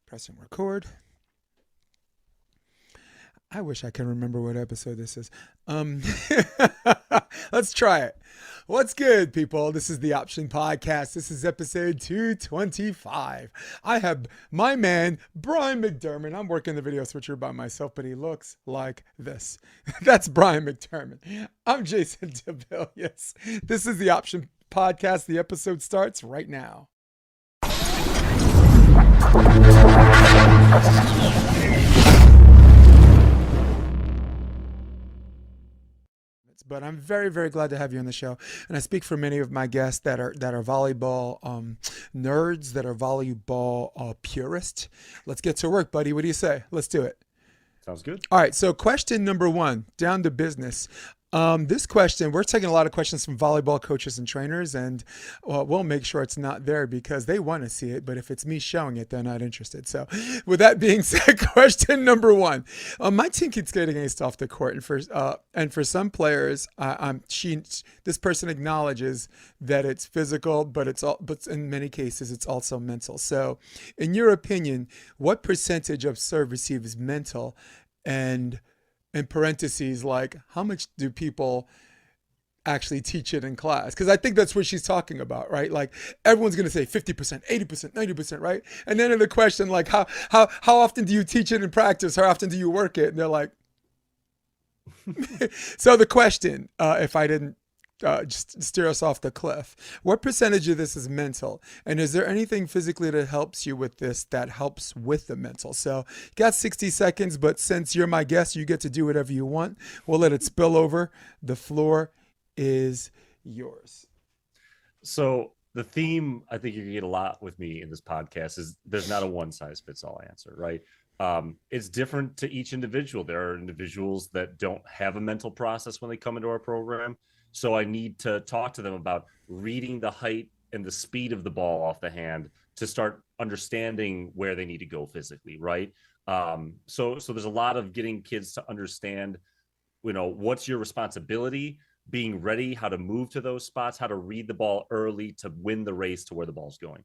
Pressing record. I wish I can remember what episode this is. Let's try it. What's good, people? This is the Optionpodcast. This is episode 225. I have my man, Bryan McDermand. I'm working the video switcher by myself, but he looks like this. That's Bryan McDermand. I'm Jason DeVilliers. This is the Optionpodcast. The episode starts right now. But I'm very, very glad to have you on the show. And I speak for many of my guests that are volleyball nerds, that are volleyball purists. Let's get to work, buddy. What do you say? Let's do it. Sounds good. All right. So question number one, down to business. This question, we're taking a lot of questions from volleyball coaches and trainers, and we'll make sure it's not there because they want to see it. But if it's me showing it, they're not interested. So with that being said, question number one, my team keeps getting aced off the court. And for some players, this person acknowledges that it's physical, but in many cases, it's also mental. So in your opinion, what percentage of serve receive is mental? And in parentheses, like, how much do people actually teach it in class? Because I think that's what she's talking about, right? Like, everyone's going to say 50%, 80%, 90%, right? And then in the question, like, how often do you teach it in practice? How often do you work it? And they're like, so the question, if I didn't just steer us off the cliff, what percentage of this is mental? And is there anything physically that helps you with this that helps with the mental? So you got 60 seconds, but since you're my guest, you get to do whatever you want. We'll let it spill over. The floor is yours. So the theme I think you're gonna get a lot with me in this podcast is there's not a one size fits all answer, right? It's different to each individual. There are individuals that don't have a mental process when they come into our program. So I need to talk to them about reading the height and the speed of the ball off the hand to start understanding where they need to go physically, right? So there's a lot of getting kids to understand, what's your responsibility, being ready, how to move to those spots, how to read the ball early to win the race to where the ball's going.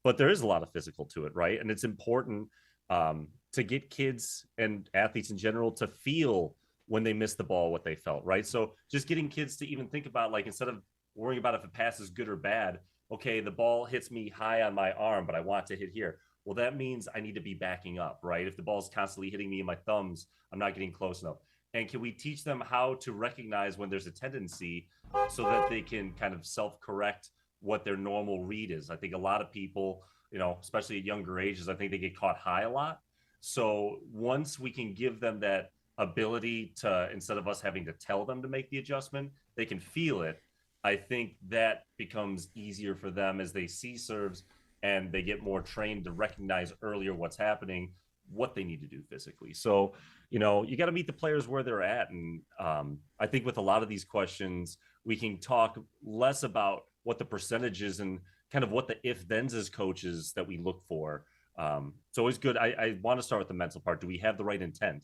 But there is a lot of physical to it, right? And it's important to get kids and athletes in general to feel when they missed the ball, what they felt, right? So just getting kids to even think about, like, instead of worrying about if a pass is good or bad, okay, the ball hits me high on my arm, but I want to hit here. Well, that means I need to be backing up, right? If the ball is constantly hitting me in my thumbs, I'm not getting close enough. And can we teach them how to recognize when there's a tendency so that they can kind of self-correct what their normal read is? I think a lot of people, especially at younger ages, I think they get caught high a lot. So once we can give them that ability to, instead of us having to tell them to make the adjustment, they can feel it. I think that becomes easier for them as they see serves and they get more trained to recognize earlier what's happening, what they need to do physically. So, you got to meet the players where they're at. And I think with a lot of these questions, we can talk less about what the percentage is and kind of what the if-thens as coaches that we look for. It's always good. I want to start with the mental part. Do we have the right intent?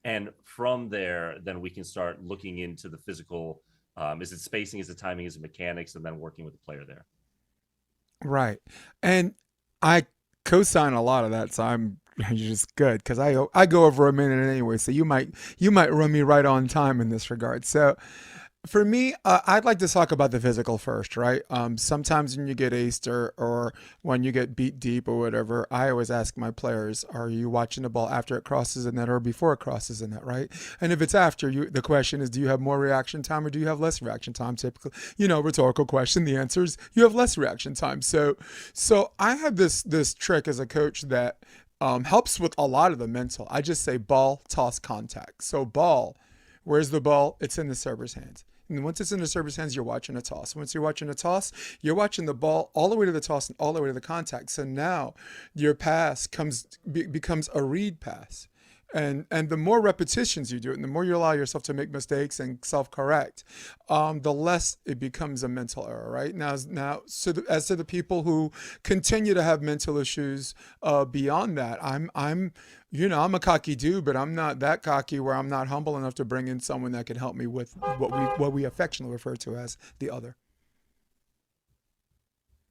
And from there, then we can start looking into the physical. Is it spacing? Is it timing? Is it mechanics? And then working with the player there. Right. And I co-sign a lot of that, so I'm just good because I go over a minute anyway. So you might run me right on time in this regard. So for me, I'd like to talk about the physical first, right? Sometimes when you get aced or when you get beat deep or whatever, I always ask my players, are you watching the ball after it crosses the net or before it crosses the net, right? And if it's after, the question is, do you have more reaction time or do you have less reaction time? Typically, rhetorical question. The answer is you have less reaction time. So I have this trick as a coach that helps with a lot of the mental. I just say ball, toss, contact. So ball, where's the ball? It's in the server's hands. And once it's in the server's hands, you're watching a toss. Once you're watching a toss, you're watching the ball all the way to the toss and all the way to the contact. So now your pass becomes a read pass. And the more repetitions you do it, and the more you allow yourself to make mistakes and self-correct, the less it becomes a mental error, right? As to the people who continue to have mental issues beyond that, I'm a cocky dude, but I'm not that cocky where I'm not humble enough to bring in someone that can help me with what we affectionately refer to as the other.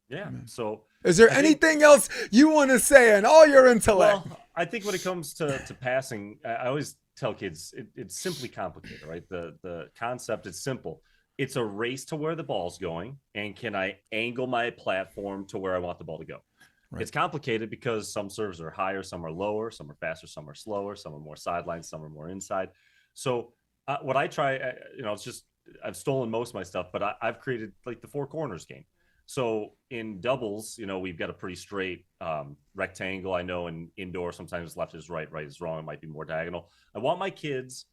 Yeah. So Is there I think anything else you want to say in all your intellect? Well, I think when it comes to passing, I always tell kids it's simply complicated, right? The concept is simple. It's a race to where the ball's going, and can I angle my platform to where I want the ball to go? Right. It's complicated because some serves are higher, some are lower, some are faster, some are slower, some are more sideline, some are more inside. So what I try, it's just I've stolen most of my stuff, but I've created like the four corners game. So in doubles, we've got a pretty straight rectangle. I know in indoor, sometimes left is right is wrong. It might be more diagonal. I want my kids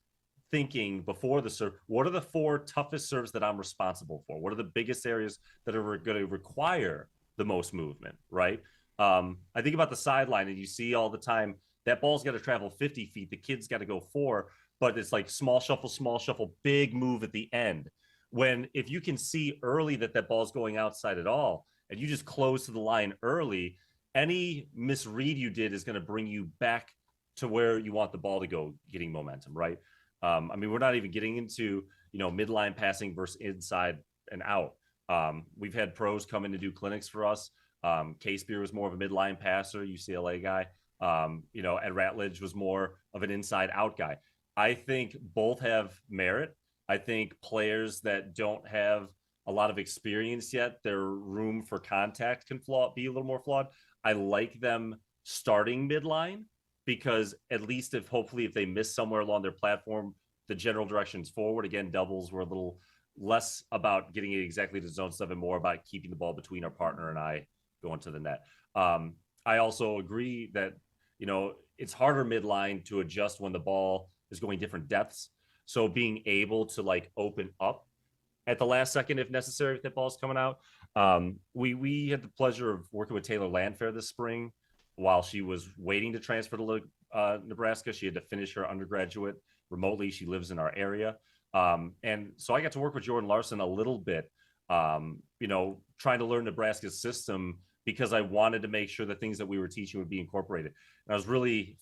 thinking before the serve, what are the four toughest serves that I'm responsible for? What are the biggest areas that are going to require the most movement, right? I think about the sideline, and you see all the time that ball's got to travel 50 feet. The kid's got to go 4, but it's like small shuffle, big move at the end. When if you can see early that ball's going outside at all, and you just close to the line early, any misread you did is going to bring you back to where you want the ball to go, getting momentum, right? We're not even getting into midline passing versus inside and out. We've had pros come in to do clinics for us. Case Beer was more of a midline passer, UCLA guy. And Ratledge was more of an inside out guy. I think both have merit. I think players that don't have a lot of experience yet, their room for contact can be a little more flawed. I like them starting midline because at least hopefully if they miss somewhere along their platform, the general direction is forward. Again, doubles were a little less about getting it exactly to zone 7, more about keeping the ball between our partner and I going to the net. I also agree that, it's harder midline to adjust when the ball is going different depths. So being able to like open up at the last second, if necessary, if that ball's coming out. We had the pleasure of working with Taylor Landfair this spring while she was waiting to transfer to Nebraska. She had to finish her undergraduate remotely. She lives in our area. And so I got to work with Jordan Larson a little bit, trying to learn Nebraska's system because I wanted to make sure the things that we were teaching would be incorporated. And I was really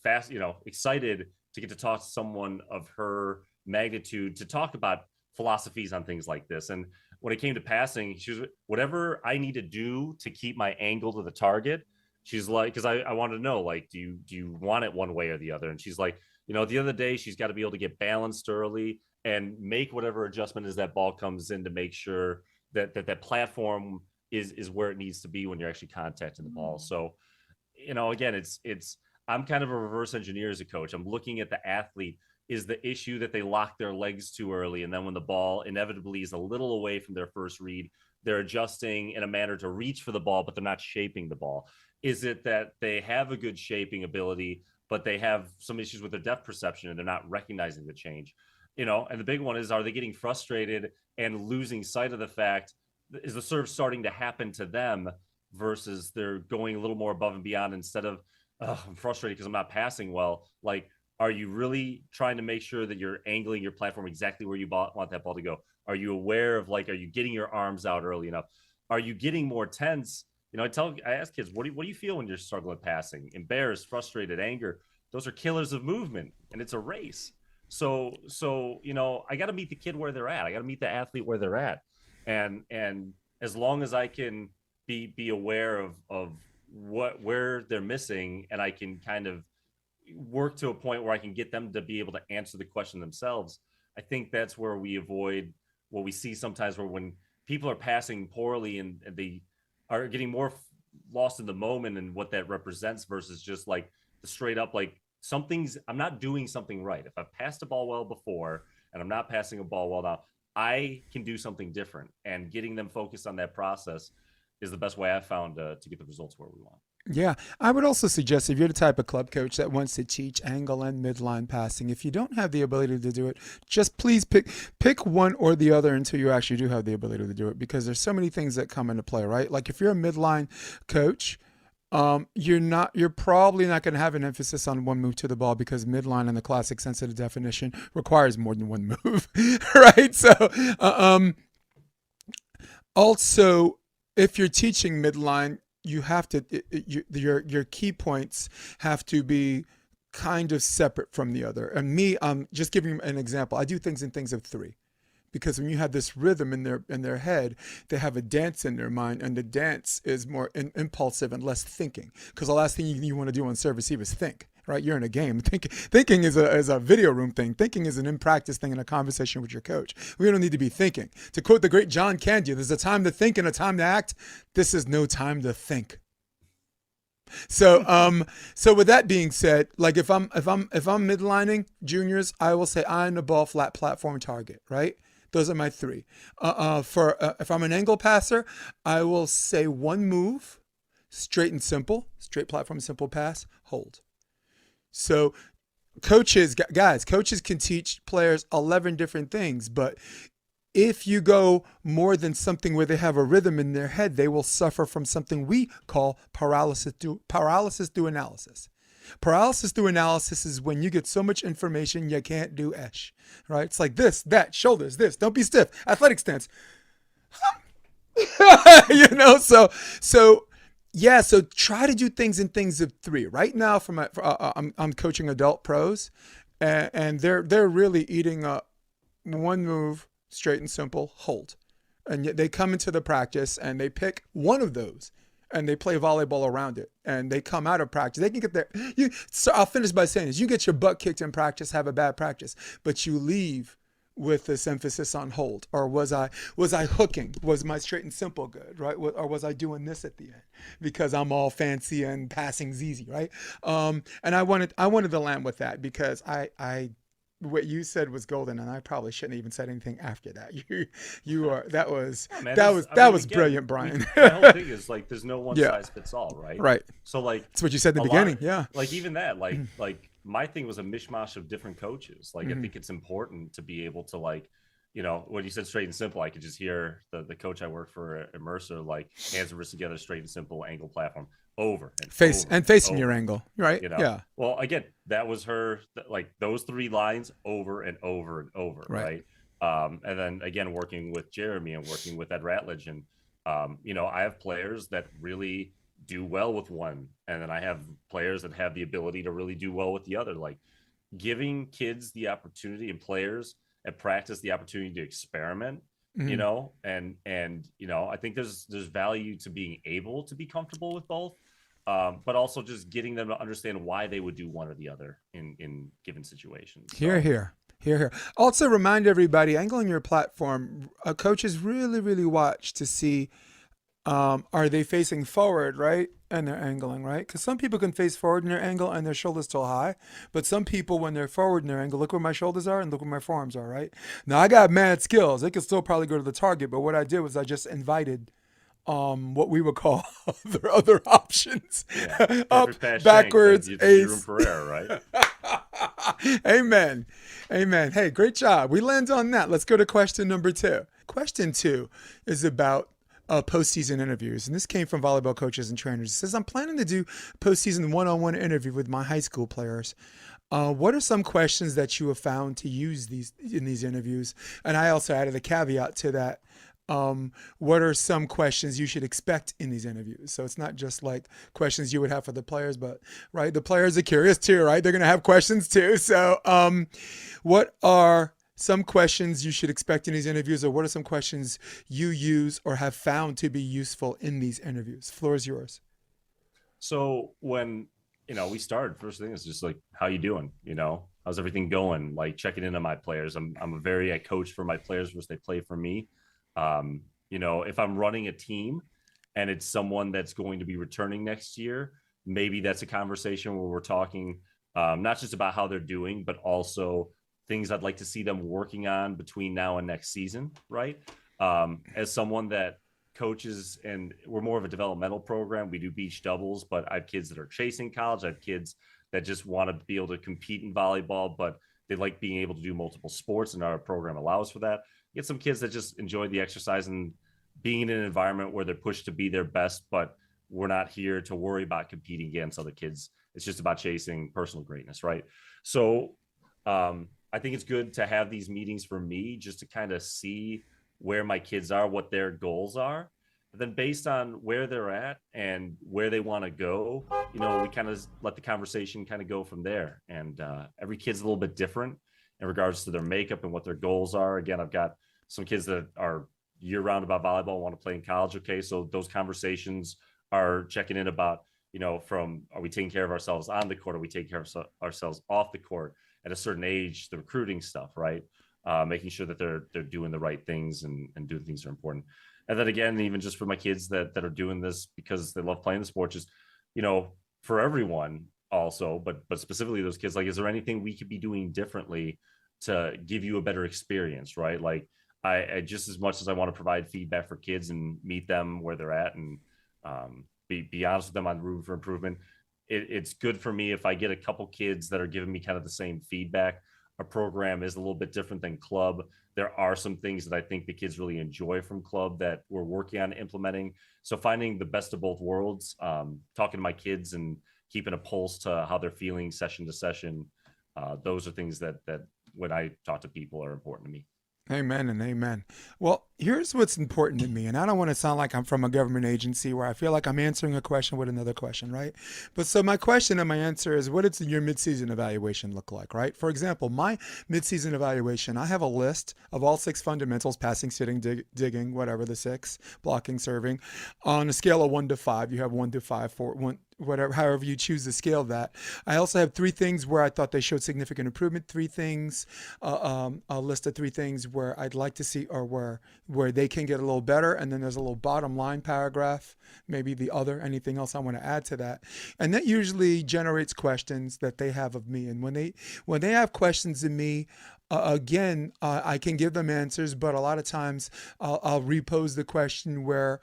excited to get to talk to someone of her magnitude to talk about philosophies on things like this. And when it came to passing, she was whatever I need to do to keep my angle to the target. She's like, because I wanted to know, like, do you want it one way or the other? And she's like, at the end of the day, she's got to be able to get balanced early and make whatever adjustment as that ball comes in to make sure that platform is where it needs to be when you're actually contacting the ball. So, again, it's I'm kind of a reverse engineer as a coach. I'm looking at the athlete. Is the issue that they lock their legs too early, and then when the ball inevitably is a little away from their first read, they're adjusting in a manner to reach for the ball, but they're not shaping the ball? Is it that they have a good shaping ability, but they have some issues with their depth perception and they're not recognizing the change? And the big one is, are they getting frustrated and losing sight of the fact, is the serve starting to happen to them versus they're going a little more above and beyond instead of, I'm frustrated because I'm not passing well. Like, are you really trying to make sure that you're angling your platform exactly where you want that ball to go? Are you aware of, like, are you getting your arms out early enough? Are you getting more tense? I ask kids, what do you feel when you're struggling with passing? Embarrassed, frustrated, anger. Those are killers of movement, and it's a race. So I got to meet the kid where they're at. I got to meet the athlete where they're at. And as long as I can be aware of where they're missing, and I can kind of work to a point where I can get them to be able to answer the question themselves, I think that's where we avoid what we see sometimes, where when people are passing poorly and they are getting more lost in the moment and what that represents versus just like the straight up, like, I'm not doing something right. If I've passed a ball well before and I'm not passing a ball well now, I can do something different, and getting them focused on that process is the best way I've found to get the results where we want. Yeah, I would also suggest if you're the type of club coach that wants to teach angle and midline passing, if you don't have the ability to do it, just please pick one or the other until you actually do have the ability to do it, because there's so many things that come into play, right? Like if you're a midline coach, you're probably not going to have an emphasis on one move to the ball, because midline in the classic sense of the definition requires more than one move, right? So, also, if you're teaching midline, you have to your key points have to be kind of separate from the other. And me, just giving you an example, I do things in things of three. because when you have this rhythm in their head, they have a dance in their mind, and the dance is more impulsive and less thinking. Because the last thing you want to do on serve receive is think. Right, you're in a game. Thinking is a video room thing. Thinking is an in-practice thing in a conversation with your coach. We don't need to be thinking. To quote the great John Candy, there's a time to think and a time to act. This is no time to think. So so with that being said, like if I'm midlining juniors, I will say iron the ball, flat platform, target. Right. Those are my three. If I'm an angle passer, I will say one move, straight and simple, straight platform, simple pass, hold. So coaches can teach players 11 different things, but if you go more than something where they have a rhythm in their head, they will suffer from something we call paralysis through analysis. Paralysis through analysis is when you get so much information you can't do esh, right? It's like this, that, shoulders, this, don't be stiff, athletic stance. So try to do things in things of three. Right now, I'm coaching adult pros, and they're really eating up one move, straight and simple, hold, and yet they come into the practice and they pick one of those, and they play volleyball around it, and they come out of practice. They can get there. So I'll finish by saying this: you get your butt kicked in practice, have a bad practice, but you leave with this emphasis on hold. Or was I hooking? Was my straight and simple good, right? Or was I doing this at the end because I'm all fancy and passing's easy, right? And I wanted to land with that because I what you said was golden, and I probably shouldn't even said anything after that. That was brilliant, Bryan. The whole thing is like there's no one size fits all, right? Right. So like that's what you said in the beginning. Yeah. Like even that, like my thing was a mishmash of different coaches. Like I think it's important to be able to like, when you said straight and simple, I could just hear the coach I work for at Mercer, like hands and wrists together, straight and simple, angle platform, over and facing your angle, right? Yeah. Well, again, that was her, like those three lines over and over and over, right? And then again, working with Jeremy and working with Ed Ratledge, and I have players that really do well with one, and then I have players that have the ability to really do well with the other. Like giving kids the opportunity and players at practice the opportunity to experiment, and I think there's value to being able to be comfortable with both, but also just getting them to understand why they would do one or the other in given situations. Here. Also remind everybody, angling your platform, coaches really watch to see, are they facing forward, right? And they're angling, right? Because some people can face forward in their angle and their shoulders still high. But some people, when they're forward in their angle, look where my shoulders are and look where my forearms are, right? Now, I got mad skills. They could still probably go to the target. But what I did was I just invited what we would call other options. Yeah. Up, backwards, ace. Room for error, right? Amen. Hey, great job. We land on that. Let's go to question number 2. Question 2 is about postseason interviews. And this came from volleyball coaches and trainers. It says, I'm planning to do postseason one-on-one interview with my high school players. What are some questions that you have found to use in these interviews? And I also added a caveat to that. What are some questions you should expect in these interviews? So it's not just like questions you would have for the players, but right, the players are curious too, right? They're going to have questions too. So what are some questions you should expect in these interviews, or what are some questions you use or have found to be useful in these interviews? Floor is yours. So when, we started, first thing is just like, how you doing? How's everything going? Like checking in on my players. I coach for my players, which they play for me. If I'm running a team and it's someone that's going to be returning next year, maybe that's a conversation where we're talking, not just about how they're doing, but also things I'd like to see them working on between now and next season, right? As someone that coaches, and we're more of a developmental program, we do beach doubles, but I have kids that are chasing college. I have kids that just want to be able to compete in volleyball, but they like being able to do multiple sports, and our program allows for that. You get some kids that just enjoy the exercise and being in an environment where they're pushed to be their best, but we're not here to worry about competing against other kids. It's just about chasing personal greatness, right? So, I think it's good to have these meetings for me just to kind of see where my kids are, what their goals are. And then based on where they're at and where they want to go, we kind of let the conversation kind of go from there. And every kid's a little bit different in regards to their makeup and what their goals are. Again, I've got some kids that are year round about volleyball want to play in college. Okay, so those conversations are checking in about, from, are we taking care of ourselves on the court? Are we taking care of ourselves off the court? At a certain age, the recruiting stuff, right? Making sure that they're doing the right things and doing things that are important. And then again, even just for my kids that are doing this because they love playing the sport, just, for everyone also, but specifically those kids, like, is there anything we could be doing differently to give you a better experience, right? Like, I just, as much as I want to provide feedback for kids and meet them where they're at, and be honest with them on room for improvement, it's good for me if I get a couple kids that are giving me kind of the same feedback. Our program is a little bit different than club. There are some things that I think the kids really enjoy from club that we're working on implementing. So finding the best of both worlds, talking to my kids and keeping a pulse to how they're feeling session to session. Those are things that when I talk to people are important to me. Amen and amen. Well, here's what's important to me, and I don't want to sound like I'm from a government agency where I feel like I'm answering a question with another question, right? But so my question and my answer is, what does your midseason evaluation look like, right? For example, my midseason evaluation, I have a list of all six fundamentals: passing, sitting, digging, whatever the six, blocking, serving. On a scale of 1 to 5, you have 1 to 5, 4, 1, whatever, however you choose to scale that. I also have three things where I thought they showed significant improvement. Three things, a list of three things where I'd like to see, or where they can get a little better. And then there's a little bottom line paragraph, maybe the other, anything else I want to add to that. And that usually generates questions that they have of me. And when they have questions of me, again, I can give them answers, but a lot of times I'll repose the question where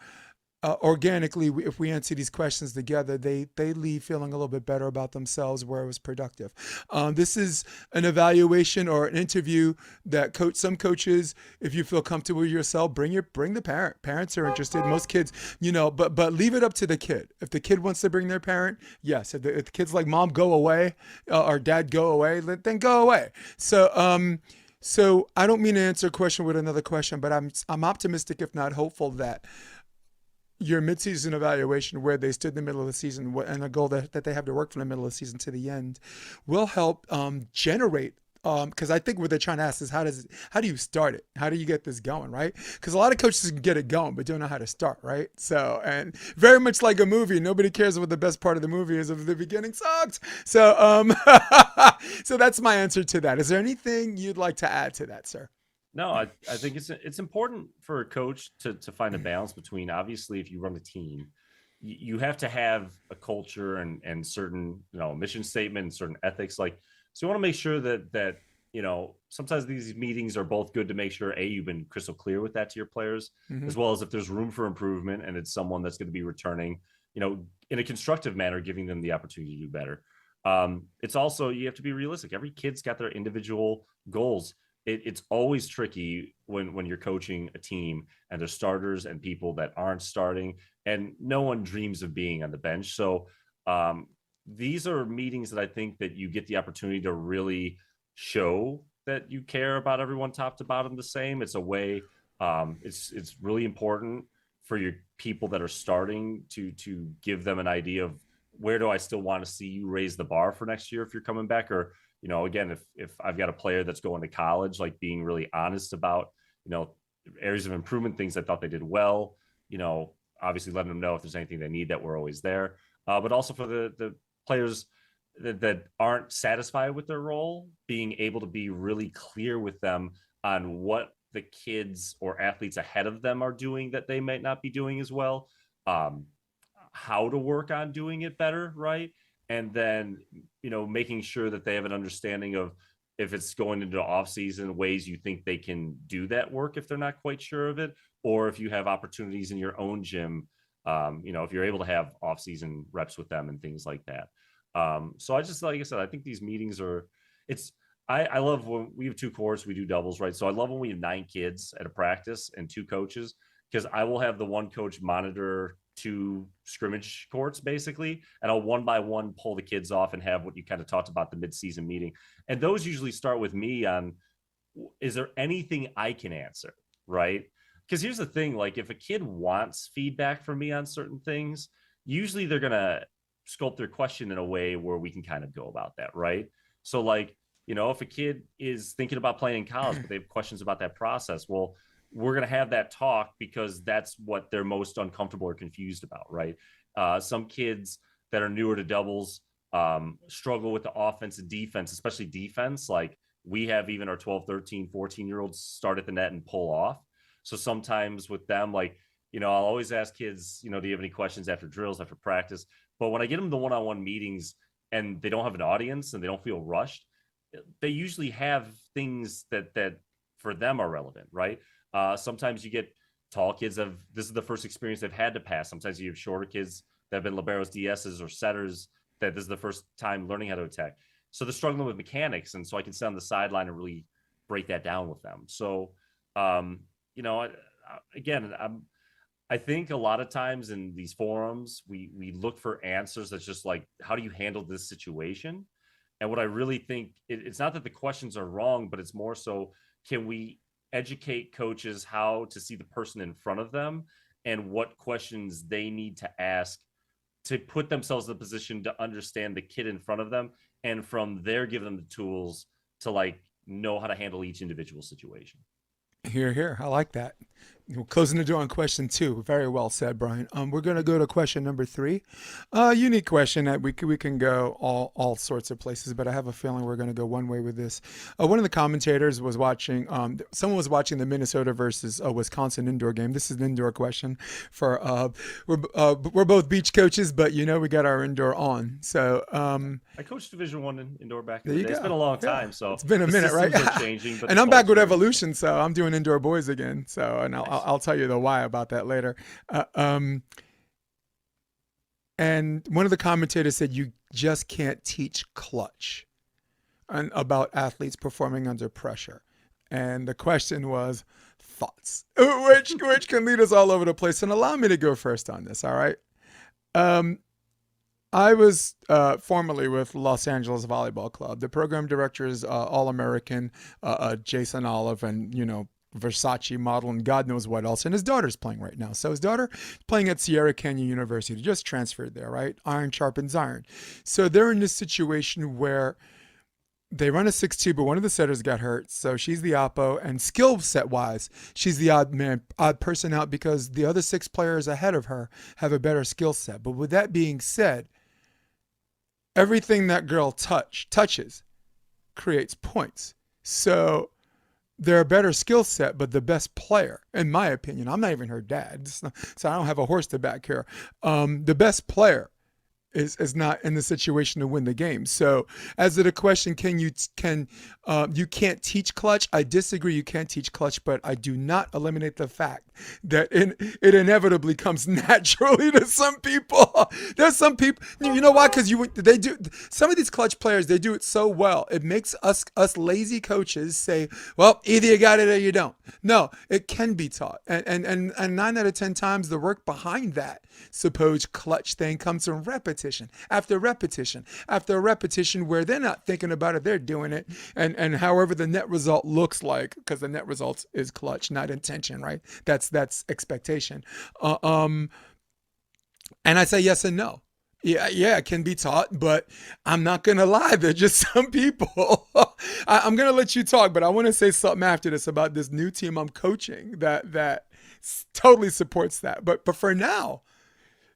organically, if we answer these questions together, they leave feeling a little bit better about themselves, where it was productive. This is an evaluation or an interview that some coaches, if you feel comfortable with yourself, bring the parent. Parents are interested. Most kids, but leave it up to the kid. If the kid wants to bring their parent, yes. If the kid's like, "Mom, go away," or "Dad, go away," then go away. So I don't mean to answer a question with another question, but I'm optimistic, if not hopeful, that your midseason evaluation, where they stood in the middle of the season, and the goal that they have to work from the middle of the season to the end, will help generate. Because I think what they're trying to ask is, how do you start it? How do you get this going, right? Because a lot of coaches can get it going, but don't know how to start, right? So, and very much like a movie, nobody cares what the best part of the movie is if the beginning sucks. So, so that's my answer to that. Is there anything you'd like to add to that, sir? No, I think it's important for a coach to find a balance between, obviously, if you run a team, you have to have a culture and certain, mission statement and certain ethics. Like, so you want to make sure that sometimes these meetings are both good to make sure, you've been crystal clear with that to your players, Mm-hmm. as well as if there's room for improvement and it's someone that's going to be returning, in a constructive manner, giving them the opportunity to do better. It's also, you have to be realistic. Every kid's got their individual goals. It's always tricky when you're coaching a team and there's starters and people that aren't starting, and no one dreams of being on the bench. So these are meetings that I think that you get the opportunity to really show that you care about everyone top to bottom the same. It's a way, it's really important for your people that are starting to give them an idea of, where do I still want to see you raise the bar for next year if you're coming back? Or, again, if I've got a player that's going to college, like, being really honest about, areas of improvement, things I thought they did well, obviously letting them know if there's anything they need, that we're always there. But also for the players that aren't satisfied with their role, being able to be really clear with them on what the kids or athletes ahead of them are doing that they might not be doing as well, how to work on doing it better, right? And then, making sure that they have an understanding of, if it's going into off season, ways you think they can do that work if they're not quite sure of it, or if you have opportunities in your own gym, if you're able to have off season reps with them and things like that. So I just, like I said, I think these meetings are, I love when we have two courts, we do doubles, right? So I love when we have 9 kids at a practice and 2 coaches, because I will have the one coach monitor 2 scrimmage courts basically, and I'll one by one pull the kids off and have what you kind of talked about, the mid-season meeting. And those usually start with me on, is there anything I can answer, right? Because here's the thing, like, if a kid wants feedback from me on certain things, usually they're gonna sculpt their question in a way where we can kind of go about that, right? So, like, if a kid is thinking about playing in college, but they have questions about that process, well, we're going to have that talk because that's what they're most uncomfortable or confused about, right? Some kids that are newer to doubles struggle with the offense and defense, especially defense. Like we have even our 12, 13, 14-year-olds start at the net and pull off. So sometimes with them, like, I'll always ask kids, do you have any questions after drills, after practice? But when I get them the one-on-one meetings and they don't have an audience and they don't feel rushed, they usually have things that for them are relevant, right? Sometimes you get tall kids this is the first experience they've had to pass. Sometimes you have shorter kids that have been liberos, DSs, or setters that this is the first time learning how to attack. So they're struggling with mechanics, and so I can sit on the sideline and really break that down with them. So, again, I think a lot of times in these forums, we look for answers that's just like, how do you handle this situation? And what I really think, it's not that the questions are wrong, but it's more so, can we educate coaches how to see the person in front of them and what questions they need to ask to put themselves in the position to understand the kid in front of them, and from there give them the tools to like know how to handle each individual situation. Here, here. I like that. We're closing the door on question 2. Very well said, Brian. We're going to go to question number 3. Unique question that we can go all sorts of places, but I have a feeling we're going to go one way with this. One of the commentators was watching. Someone was watching the Minnesota versus Wisconsin indoor game. This is an indoor question. We're both beach coaches, but we got our indoor on. So I coached Division One indoor back in there the you day. go. It's been a long Yeah. time, so It's been a minute, right? Are changing, but and I'm back with Evolution, so I'm doing indoor boys again. So, and I'll tell you the why about that later. And one of the commentators said you just can't teach clutch, and about athletes performing under pressure. And the question was thoughts, which can lead us all over the place. And allow me to go first on this. All right. I was formerly with Los Angeles Volleyball Club. The program director is All-American Jason Olive, and Versace model and God knows what else. And his daughter's playing right now. So his daughter playing at Sierra Canyon University, just transferred there, right? Iron sharpens iron. So they're in this situation where they run a 6-2, but one of the setters got hurt. So she's the oppo, and skill set wise, she's the odd person out because the other 6 players ahead of her have a better skill set. But with that being said, everything that girl touches creates points. So they're a better skill set, but the best player, in my opinion, I'm not even her dad, so I don't have a horse to back here. The best player is not in the situation to win the game. So as to the question, you can't teach clutch? I disagree. You can't teach clutch, but I do not eliminate the fact that it inevitably comes naturally to some people. There's some people, you know why? Because they do some of these clutch players. They do it so well. It makes us lazy coaches say, well, either you got it or you don't. No, it can be taught, and 9 out of 10 times the work behind that supposed clutch thing comes from repetition after repetition after repetition, where they're not thinking about it, they're doing it, and however the net result looks like, because the net result is clutch, not intention, right? That's expectation. And I say yes and no. Yeah, it can be taught, but I'm not gonna lie. There's just some people. I'm gonna let you talk, but I want to say something after this about this new team I'm coaching that totally supports that. But for now,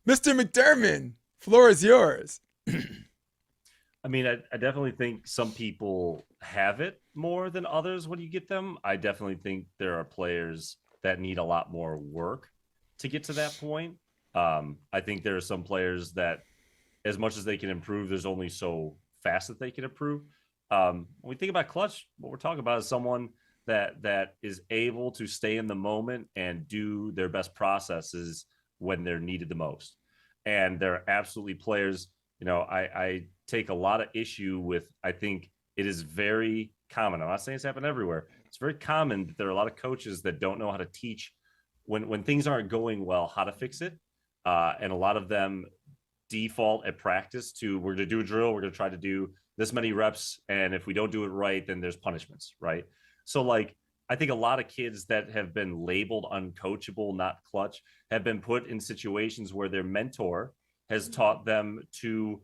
Mr. McDermand, floor is yours. I mean, I definitely think some people have it more than others when you get them. I definitely think there are players that need a lot more work to get to that point. I think there are some players that, as much as they can improve, there's only so fast that they can improve. When we think about clutch, what we're talking about is someone that is able to stay in the moment and do their best processes when they're needed the most. And they're absolutely players. I take a lot of issue with, I think it is very common. I'm not saying it's happened everywhere. It's very common that there are a lot of coaches that don't know how to teach when things aren't going well, how to fix it. And a lot of them default at practice to, we're going to do a drill. We're going to try to do this many reps. And if we don't do it right, then there's punishments. Right. So like, I think a lot of kids that have been labeled uncoachable, not clutch, have been put in situations where their mentor has taught them to,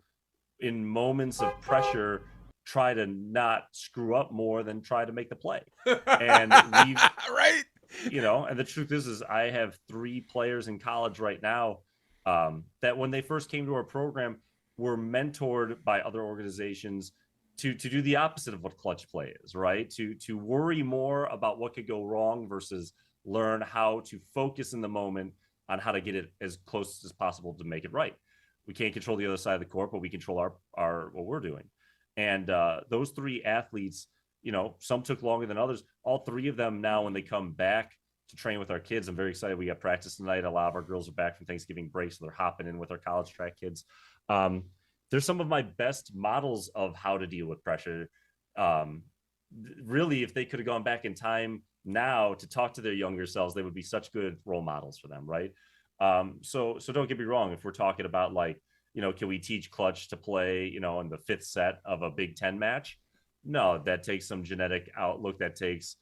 in moments of pressure, try to not screw up more than try to make the play. And right. And the truth is I have 3 players in college right now that when they first came to our program were mentored by other organizations to do the opposite of what clutch play is, right? To worry more about what could go wrong versus learn how to focus in the moment on how to get it as close as possible to make it right. We can't control the other side of the court, but we control our what we're doing. And those 3 athletes, some took longer than others. All 3 of them now, when they come back to train with our kids, I'm very excited. We got practice tonight. A lot of our girls are back from Thanksgiving break, so they're hopping in with our college track kids. They're some of my best models of how to deal with pressure. Really, if they could have gone back in time now to talk to their younger selves, they would be such good role models for them, right? So don't get me wrong. If we're talking about can we teach clutch to play, in the 5th set of a Big Ten match? No, that takes some genetic outlook. That takes,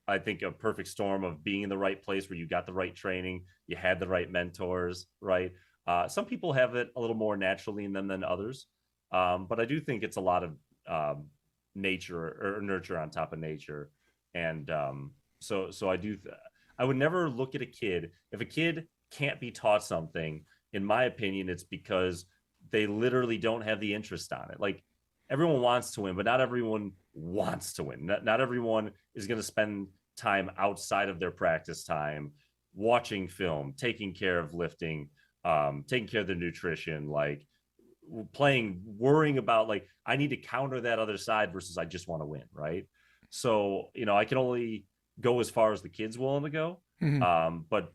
I think a perfect storm of being in the right place where you got the right training, you had the right mentors, right? Some people have it a little more naturally in them than others. But I do think it's a lot of nature or nurture on top of nature. And so I would never look at a kid. If a kid can't be taught something, in my opinion, it's because they literally don't have the interest on it. Like, everyone wants to win, but not everyone wants to win. Not everyone is going to spend time outside of their practice time watching film, taking care of lifting, taking care of their nutrition, like playing, worrying about I need to counter that other side versus I just want to win, right? So I can only go as far as the kid's willing to go. Mhm. But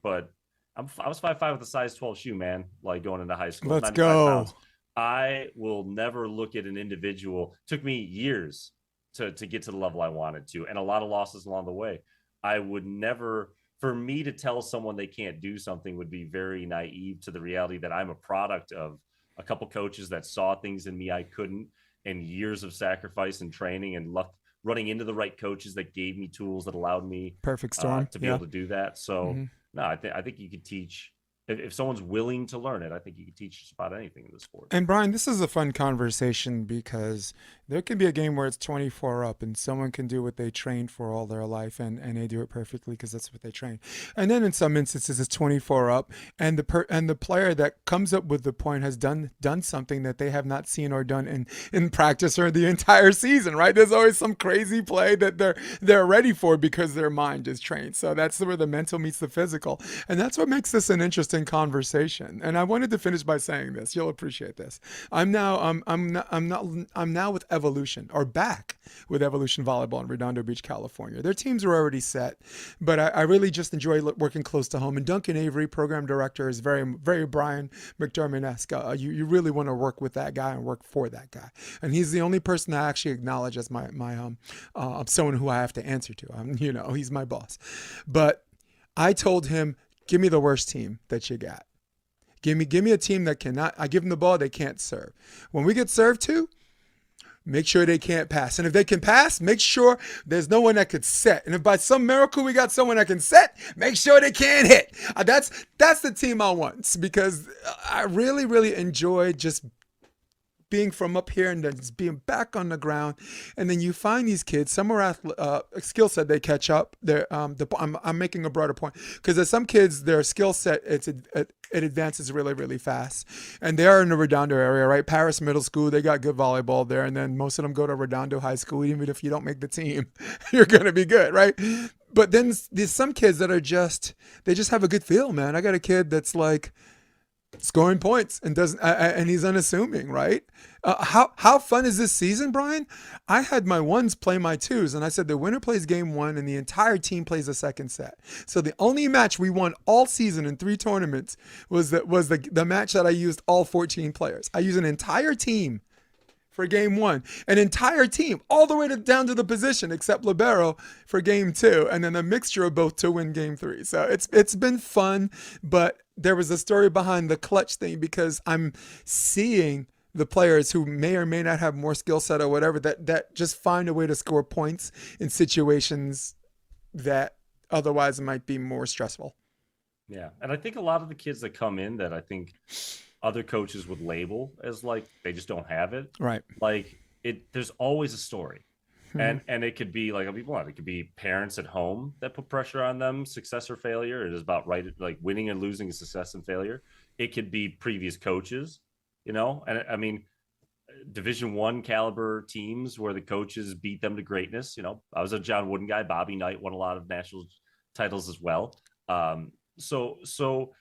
I was 5'5" with a size 12 shoe, man. Like, going into high school, Let's 95 go. pounds. I will never look at an individual. It took me years to get to the level I wanted to, and a lot of losses along the way. I would never, for me to tell someone they can't do something would be very naive to the reality that I'm a product of a couple coaches that saw things in me I couldn't, and years of sacrifice and training and luck running into the right coaches that gave me tools that allowed me Perfect storm. to be Yeah. able to do that. So Hmm. no, I think you could teach if someone's willing to learn it. I think you could teach just about anything in the sport. And Brian, this is a fun conversation because there can be a game where it's 24 up and someone can do what they trained for all their life and they do it perfectly because that's what they train. And then in some instances it's 24 up and the player that comes up with the point has done something that they have not seen or done in practice or the entire season, right? There's always some crazy play that they're ready for because their mind is trained. So that's where the mental meets the physical. And that's what makes this an interesting conversation. And I wanted to finish by saying this. You'll appreciate this. I'm now with Evolution, or back with Evolution Volleyball in Redondo Beach, California. Their teams were already set, but I really just enjoy working close to home. And Duncan Avery, program director, is very Bryan McDermand-esque. You really want to work with that guy and work for that guy. And he's the only person I actually acknowledge as my someone who I have to answer to. He's my boss. But I told him, give me the worst team that you got. Give me a team that cannot. I give them the ball, they can't serve. When we get served to, make sure they can't pass. And if they can pass, make sure there's no one that could set. And if by some miracle we got someone that can set, make sure they can't hit. That's the team I want, because I really, really enjoy just being from up here and then just being back on the ground. And then you find these kids, some are skill set, they catch up. I'm making a broader point because there's some kids, their skill set, it advances really, really fast. And they are in the Redondo area, right? Paris Middle School, they got good volleyball there. And then most of them go to Redondo High School. Even if you don't make the team, you're going to be good, right? But then there's some kids that they just have a good feel, man. I got a kid that's like, scoring points and doesn't and he's unassuming, right? How fun is this season, Brian? I had my ones play my twos, and I said the winner plays game one and the entire team plays the second set. So the only match we won all season in 3 tournaments was the match that I used all 14 players. I used an entire team for game one, an entire team all the way down to the position except libero for game two, and then a mixture of both to win game three. So it's been fun, but there was a story behind the clutch thing because I'm seeing the players who may or may not have more skill set or whatever that just find a way to score points in situations that otherwise might be more stressful. Yeah, and I think a lot of the kids that come in that I think other coaches would label as like they just don't have it. Right. Like there's always a story. And it could be like, I'll be blunt, it could be parents at home that put pressure on them, success or failure. It is about right, like winning and losing is success and failure. It could be previous coaches, and I mean, Division I caliber teams where the coaches beat them to greatness. I was a John Wooden guy. Bobby Knight won a lot of national titles as well. So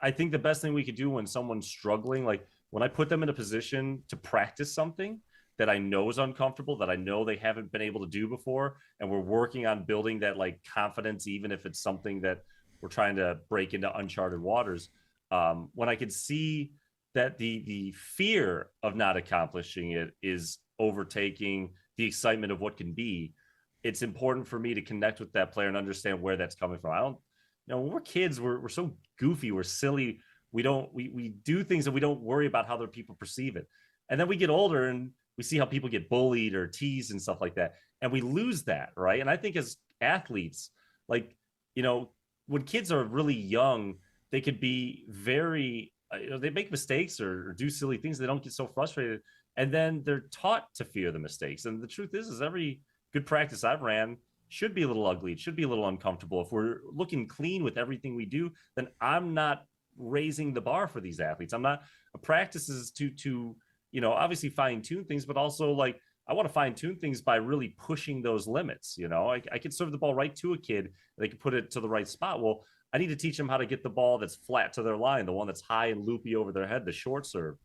I think the best thing we could do when someone's struggling, like when I put them in a position to practice something that I know is uncomfortable, that I know they haven't been able to do before, and we're working on building that like confidence, even if it's something that we're trying to break into uncharted waters. When I could see that the fear of not accomplishing it is overtaking the excitement of what can be, it's important for me to connect with that player and understand where that's coming from. I don't, when we're kids, we're so goofy, we're silly, we do things and we don't worry about how other people perceive it. And then we get older and we see how people get bullied or teased and stuff like that, and we lose that, right? And I think as athletes, like, when kids are really young, they could be very, they make mistakes or do silly things. They don't get so frustrated, and then they're taught to fear the mistakes. And the truth is every good practice I've ran should be a little ugly. It should be a little uncomfortable. If we're looking clean with everything we do, then I'm not raising the bar for these athletes. I'm not. Practice is to obviously fine tune things, but also like I want to fine tune things by really pushing those limits. I could serve the ball right to a kid, and they can put it to the right spot. Well, I need to teach them how to get the ball that's flat to their line, the one that's high and loopy over their head, the short serve,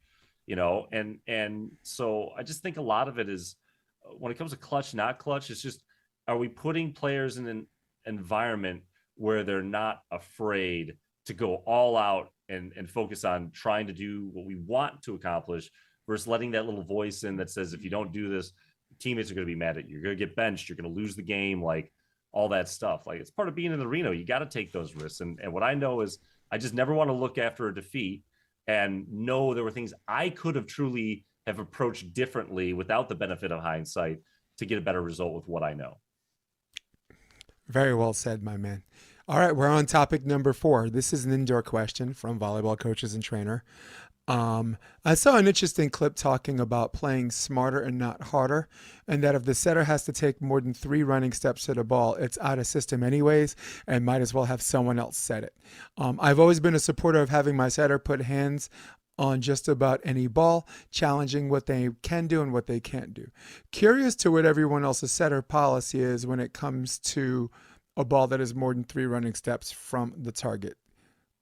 and so I just think a lot of it is when it comes to clutch, not clutch, it's just, are we putting players in an environment where they're not afraid to go all out and focus on trying to do what we want to accomplish versus letting that little voice in that says, if you don't do this, teammates are going to be mad at you. You're going to get benched. You're going to lose the game. Like all that stuff. Like it's part of being in the arena. You got to take those risks. And what I know is I just never want to look after a defeat and know there were things I could have truly have approached differently without the benefit of hindsight to get a better result with what I know. Very well said, my man. All right, we're on topic number 4. This is an indoor question from Volleyball Coaches and Trainer. I saw an interesting clip talking about playing smarter and not harder, and that if the setter has to take more than 3 running steps to the ball, it's out of system anyways, and might as well have someone else set it. I've always been a supporter of having my setter put hands on just about any ball, challenging what they can do and what they can't do. Curious to what everyone else's setter policy is when it comes to a ball that is more than 3 running steps from the target.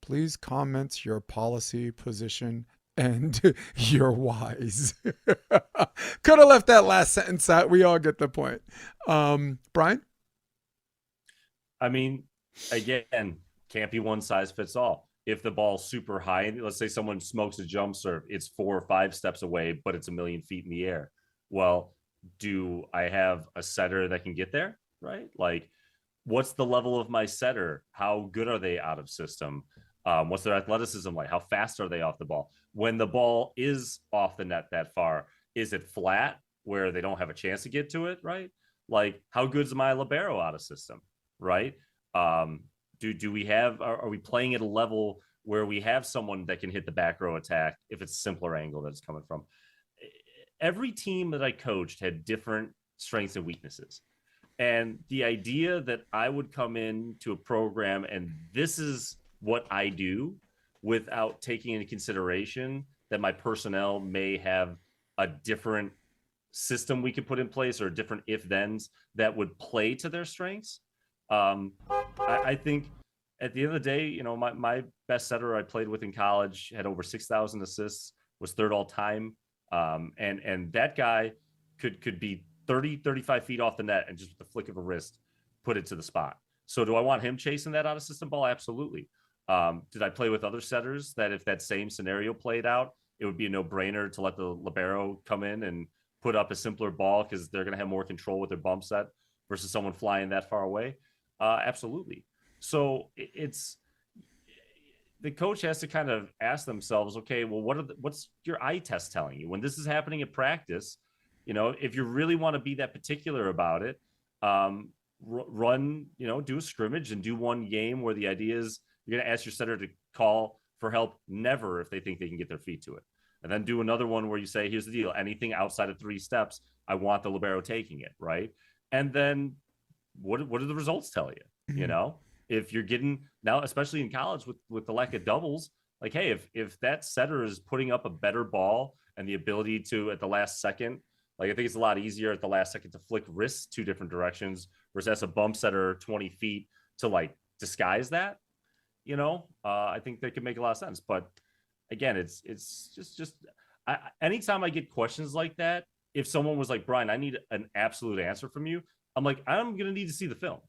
Please comment your policy, position, and your whys. Could have left that last sentence out. We all get the point. Bryan? I mean, again, can't be one size fits all. If the ball's super high, let's say someone smokes a jump serve, it's 4 or 5 steps away, but it's 1,000,000 feet in the air. Well, do I have a setter that can get there? Right? Like, what's the level of my setter? How good are they out of system? What's their athleticism like? How fast are they off the ball? When the ball is off the net that far, is it flat where they don't have a chance to get to it? Right? Like, how good is my libero out of system? Right? Do we have? Are we playing at a level where we have someone that can hit the back row attack if it's a simpler angle that it's coming from? Every team that I coached had different strengths and weaknesses. And the idea that I would come in to a program and this is what I do without taking into consideration that my personnel may have a different system we could put in place or different if-thens that would play to their strengths. I think at the end of the day, my best setter I played with in college had over 6,000 assists, was 3rd all time. And that guy could be 30, 35 feet off the net and just with the flick of a wrist, put it to the spot. So do I want him chasing that out of system ball? Absolutely. Did I play with other setters that if that same scenario played out, it would be a no-brainer to let the libero come in and put up a simpler ball because they're going to have more control with their bump set versus someone flying that far away? Absolutely. So it's the coach has to kind of ask themselves, okay, well, what's your eye test telling you when this is happening at practice? If you really want to be that particular about it, run, do a scrimmage and do one game where the idea is you're going to ask your setter to call for help never if they think they can get their feet to it. And then do another one where you say, here's the deal. Anything outside of 3 steps, I want the libero taking it, right? And then what do the results tell you? You Mhm. know, if you're getting now, especially in college with the lack of doubles, like, hey, if that setter is putting up a better ball and the ability to at the last second, like I think it's a lot easier at the last second to flick wrists 2 different directions versus a bump setter 20 feet to like disguise that. I think that could make a lot of sense. But again, it's just anytime I get questions like that, if someone was like, Brian, I need an absolute answer from you, I'm like, I'm gonna need to see the film.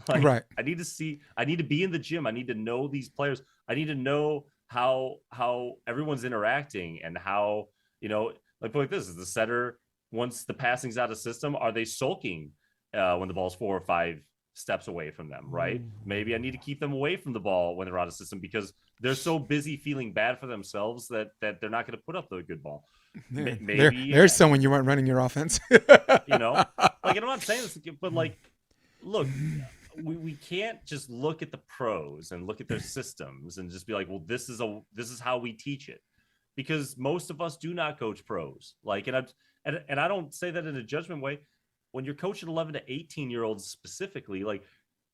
Like, Right. I need to be in the gym. I need to know these players. I need to know how everyone's interacting and how, like this is the setter, once the passing's out of system, are they sulking when the ball's 4 or 5 steps away from them, right? Maybe I need to keep them away from the ball when they're out of system because they're so busy feeling bad for themselves that they're not going to put up the good ball. Man, Maybe, there's someone you weren't running your offense. you know, like, and I'm not saying this, but like, look, we can't just look at the pros and look at their systems and just be like, well, this is how we teach it, because most of us do not coach pros. Like, and I don't say that in a judgment way. When you're coaching 11 to 18-year-olds specifically, like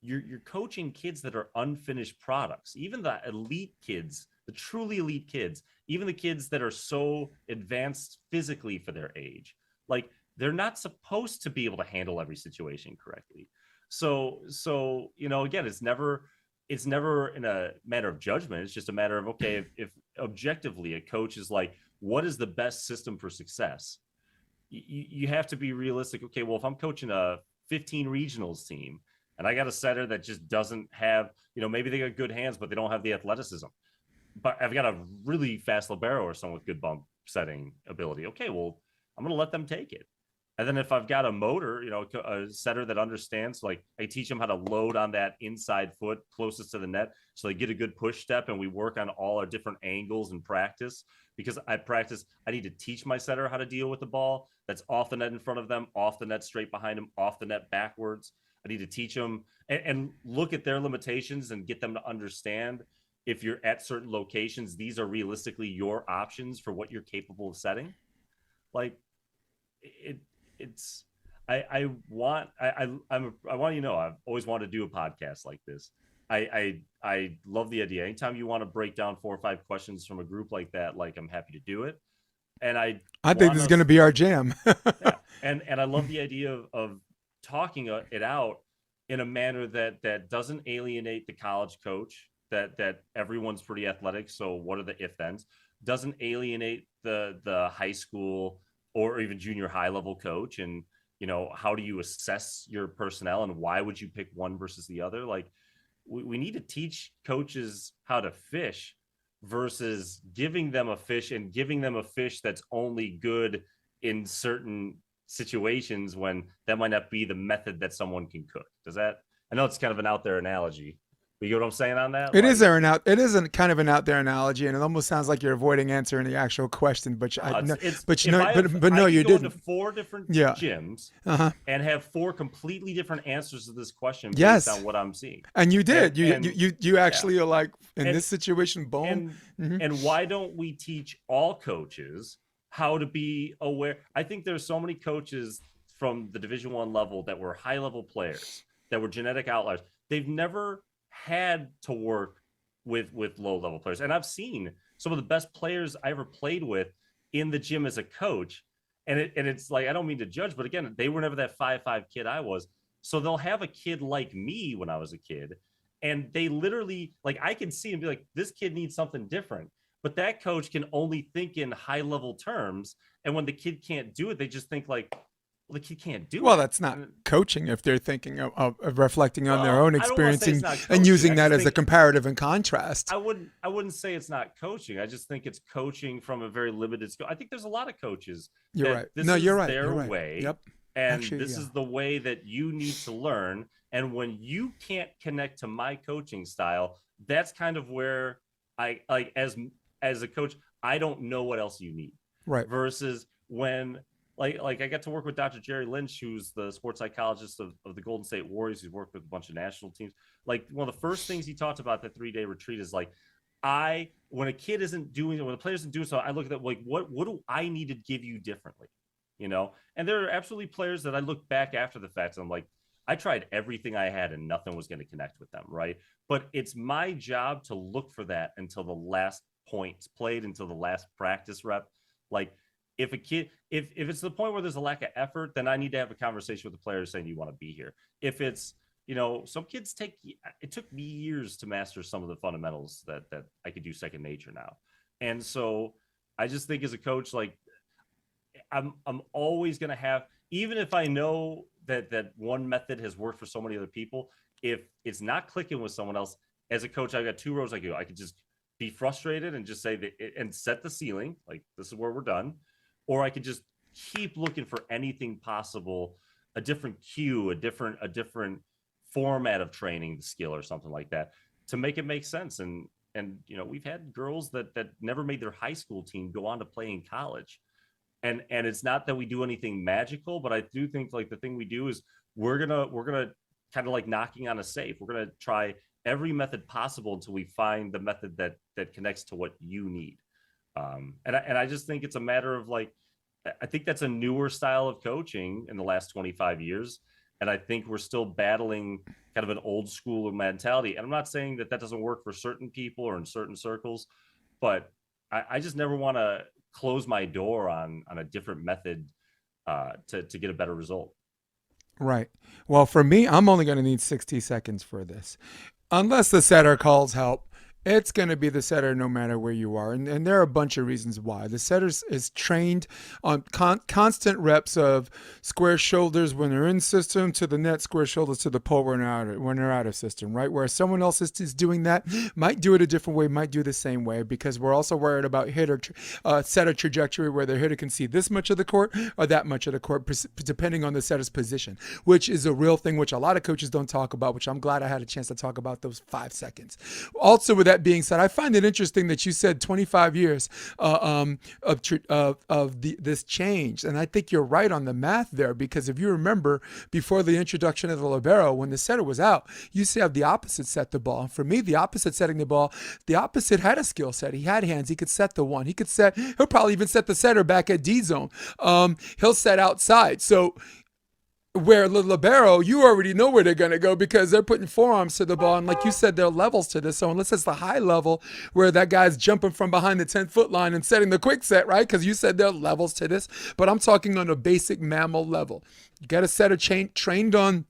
you're coaching kids that are unfinished products. Even the elite kids, the truly elite kids, even the kids that are so advanced physically for their age, like they're not supposed to be able to handle every situation correctly. So again, it's never in a matter of judgment. It's just a matter of, okay, if objectively a coach is like, what is the best system for success? You have to be realistic. Okay, well, if I'm coaching a 15 regionals team and I got a setter that just doesn't have, maybe they got good hands, but they don't have the athleticism, but I've got a really fast libero or someone with good bump setting ability. Okay, well, I'm going to let them take it. And then if I've got a motor, a setter that understands, like I teach them how to load on that inside foot closest to the net so they get a good push step, and we work on all our different angles and practice, because I need to teach my setter how to deal with the ball that's off the net in front of them, off the net straight behind them, off the net backwards. I need to teach them and look at their limitations and get them to understand, if you're at certain locations, these are realistically your options for what you're capable of setting. Like, it it's I want I want I've always wanted to do a podcast like this. I love the idea. Anytime you want to break down 4 or 5 questions from a group like that, like, I'm happy to do it. And I I think want this is going to us, be our jam. yeah, and I love the idea of talking it out in a manner that doesn't alienate the college coach. That everyone's pretty athletic. So what are the if thens? Doesn't alienate the high school or even junior high level coach. And how do you assess your personnel and why would you pick one versus the other? Like, we need to teach coaches how to fish versus giving them a fish and giving them a fish that's only good in certain situations, when that might not be the method that someone can cook. Does that? I know it's kind of an out there analogy, but you get what I'm saying on that? It is Like, there an out. It is a kind of an out there analogy, and it almost sounds like you're avoiding answering the actual question. no, it's But if but I no, could you go into didn't. 4 different Yeah. gyms Uh huh. and have 4 completely different answers to this question based Yes. on what I'm seeing. And you And did. and You yeah. actually are like, in And this situation, boom. and Hmm. and why don't we teach all coaches how to be aware? I think there's so many coaches from the Division 1 level that were high level players, that were genetic outliers. They've never had to work with low level players. And I've seen some of the best players I ever played with in the gym as a coach. And it's like, I don't mean to judge, but again, they were never that 5'5" kid I was. So they'll have a kid like me when I was a kid, and they literally, like, I can see and be like, this kid needs something different. But that coach can only think in high level terms. And when the kid can't do it, they just think like, well, the kid can't do Well, it. that's not And, coaching if they're thinking of reflecting on their well, own I don't want to experience say it's not and coaching. using I that just as a think comparative and contrast. I wouldn't say it's not coaching. I just think it's coaching from a very limited scope. I think there's a lot of coaches You're that right. this No, you're is right. their You're right. way, Yep. and Actually, this yeah. is the way that you need to learn. And when you can't connect to my coaching style, that's kind of where I, like, as a coach, I don't know what else you need. Right. Versus when, like I got to work with Dr. Jerry Lynch, who's the sports psychologist of the Golden State Warriors, who's worked with a bunch of national teams. Like, one of the first things he talked about the 3-day retreat is like, when a kid isn't doing it, when the player isn't doing so, I look at that like, what do I need to give you differently? And there are absolutely players that I look back after the fact and I'm like, I tried everything I had and nothing was going to connect with them, right? But it's my job to look for that until the last point's played, until the last practice rep. Like, if a kid, if it's the point where there's a lack of effort, then I need to have a conversation with the players saying, you want to be here. If it's, some kids it took me years to master some of the fundamentals that I could do second nature now. And so I just think as a coach, like, I'm always going to have, even if I know that one method has worked for so many other people, if it's not clicking with someone else, as a coach, I've got two rows I go. I could just be frustrated and just say that and set the ceiling, like, this is where we're done. Or I could just keep looking for anything possible, a different cue, a different format of training the skill or something like that to make it make sense. And we've had girls that never made their high school team go on to play in college. And it's not that we do anything magical, but I do think, like, the thing we do is we're gonna kind of like knocking on a safe. We're gonna try every method possible until we find the method that connects to what you need. And I just think it's a matter of, like, I think that's a newer style of coaching in the last 25 years. And I think we're still battling kind of an old school mentality. And I'm not saying that doesn't work for certain people or in certain circles, but I just never want to close my door on a different method to get a better result. Right. Well, for me, I'm only going to need 60 seconds for this. Unless the setter calls help, it's going to be the setter no matter where you are. And there are a bunch of reasons why. The setter is trained on constant reps of square shoulders when they're in system to the net, square shoulders to the pole when they're out of system, right? Where someone else is doing that, might do it a different way, might do the same way, because we're also worried about setter trajectory, where the hitter can see this much of the court or that much of the court, depending on the setter's position, which is a real thing, which a lot of coaches don't talk about, which I'm glad I had a chance to talk about those 5 seconds. Also, with that being said, I find it interesting that you said 25 years of this change, and I think you're right on the math there, because if you remember, before the introduction of the libero, when the setter was out, you used to have the opposite set the ball. And for me, the opposite setting the ball, the opposite had a skill set. He had hands. He could set the one. He'll probably even set the setter back at D zone. He'll set outside. So where the libero, you already know where they're going to go, because they're putting forearms to the ball. And like you said, there are levels to this. So unless it's the high level where that guy's jumping from behind the 10-foot line and setting the quick set, right? Because you said there are levels to this. But I'm talking on a basic mammal level. You got a setter trained on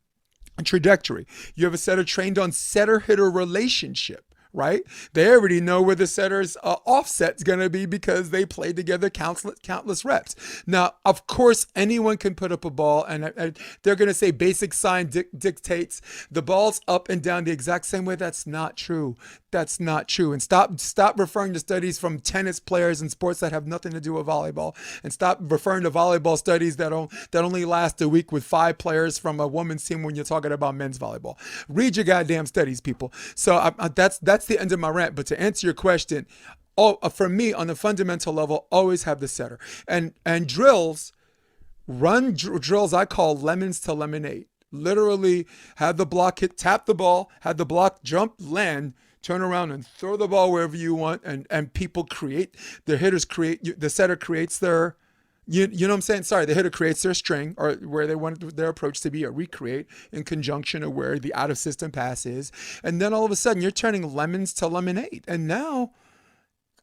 trajectory. You have a setter trained on setter-hitter relationship. Right? They already know where the setter's offset's going to be, because they played together countless reps. Now, of course, anyone can put up a ball, and they're going to say basic sign dictates the ball's up and down the exact same way. That's not true. That's not true. And stop referring to studies from tennis players and sports that have nothing to do with volleyball, and stop referring to volleyball studies that only last a week with 5 players from a women's team when you're talking about men's volleyball. Read your goddamn studies, people. So that's the end of my rant. But to answer your question, for me, on the fundamental level, always have the setter. And drills, drills I call lemons to lemonade. Literally have the block hit, tap the ball, have the block jump, land, turn around and throw the ball wherever you want. And people create, the setter creates their, you know what I'm saying? Sorry, the hitter creates their string, or where they want their approach to be, or recreate in conjunction of where the out of system pass is. And then all of a sudden you're turning lemons to lemonade. And now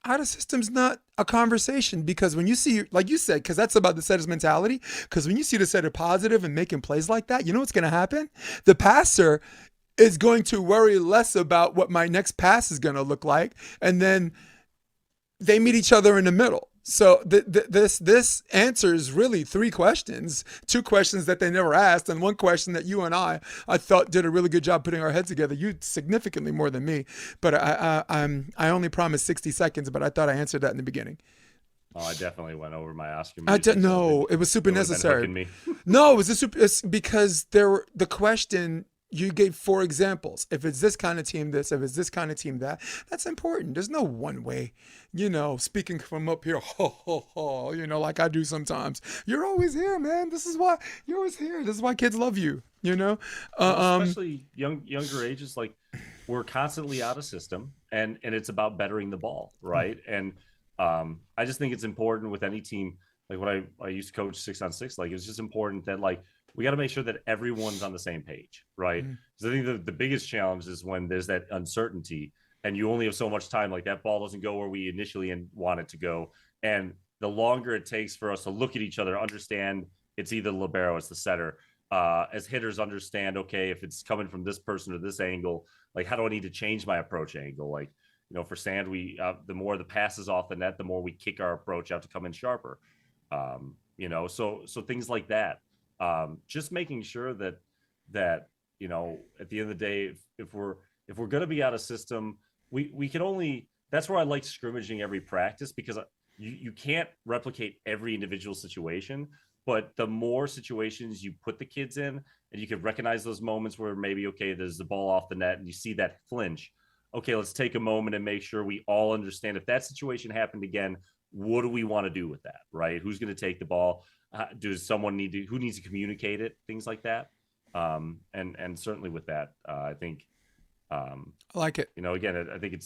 out of system's not a conversation, because when you see, like you said, because that's about the setter's mentality, because when you see the setter positive and making plays like that, you know what's going to happen? The passer is going to worry less about what my next pass is going to look like. And then they meet each other in the middle. So this answers really 3 questions, 2 questions that they never asked, and 1 question that you and I thought did a really good job putting our heads together. You significantly more than me, but I only promised 60 seconds, but I thought I answered that in the beginning. Oh, I definitely went over my Oscar I music. didn't know it was super necessary. Me. No, it was it's because the question. You gave 4 examples. If it's this kind of team, this. If it's this kind of team, that. That's important. There's no one way, speaking from up here, like I do sometimes. You're always here, man. This is why you're always here. This is why kids love you, Especially younger ages, like, we're constantly out of system, and it's about bettering the ball, right? And I just think it's important with any team like when I used to coach 6-on-6, like it was just important that like we got to make sure that everyone's on the same page, right? Mm. Because I think the biggest challenge is when there's that uncertainty and you only have so much time, like that ball doesn't go where we initially want it to go. And the longer it takes for us to look at each other, understand it's either the libero, it's the setter. As hitters, understand, okay, if it's coming from this person or this angle, like how do I need to change my approach angle? Like, for sand, we the more the passes off the net, the more we kick our approach out to come in sharper. So things like that. Just making sure that at the end of the day, if we're going to be out of system, we can only. That's where I like scrimmaging every practice, because you can't replicate every individual situation, but the more situations you put the kids in, and you can recognize those moments where maybe, okay, there's the ball off the net and you see that flinch. Okay, let's take a moment and make sure we all understand, if that situation happened again, what do we want to do with that, right? Who's going to take the ball? Does someone who needs to communicate it? Things like that. And certainly with that, I think, I like it. again, I think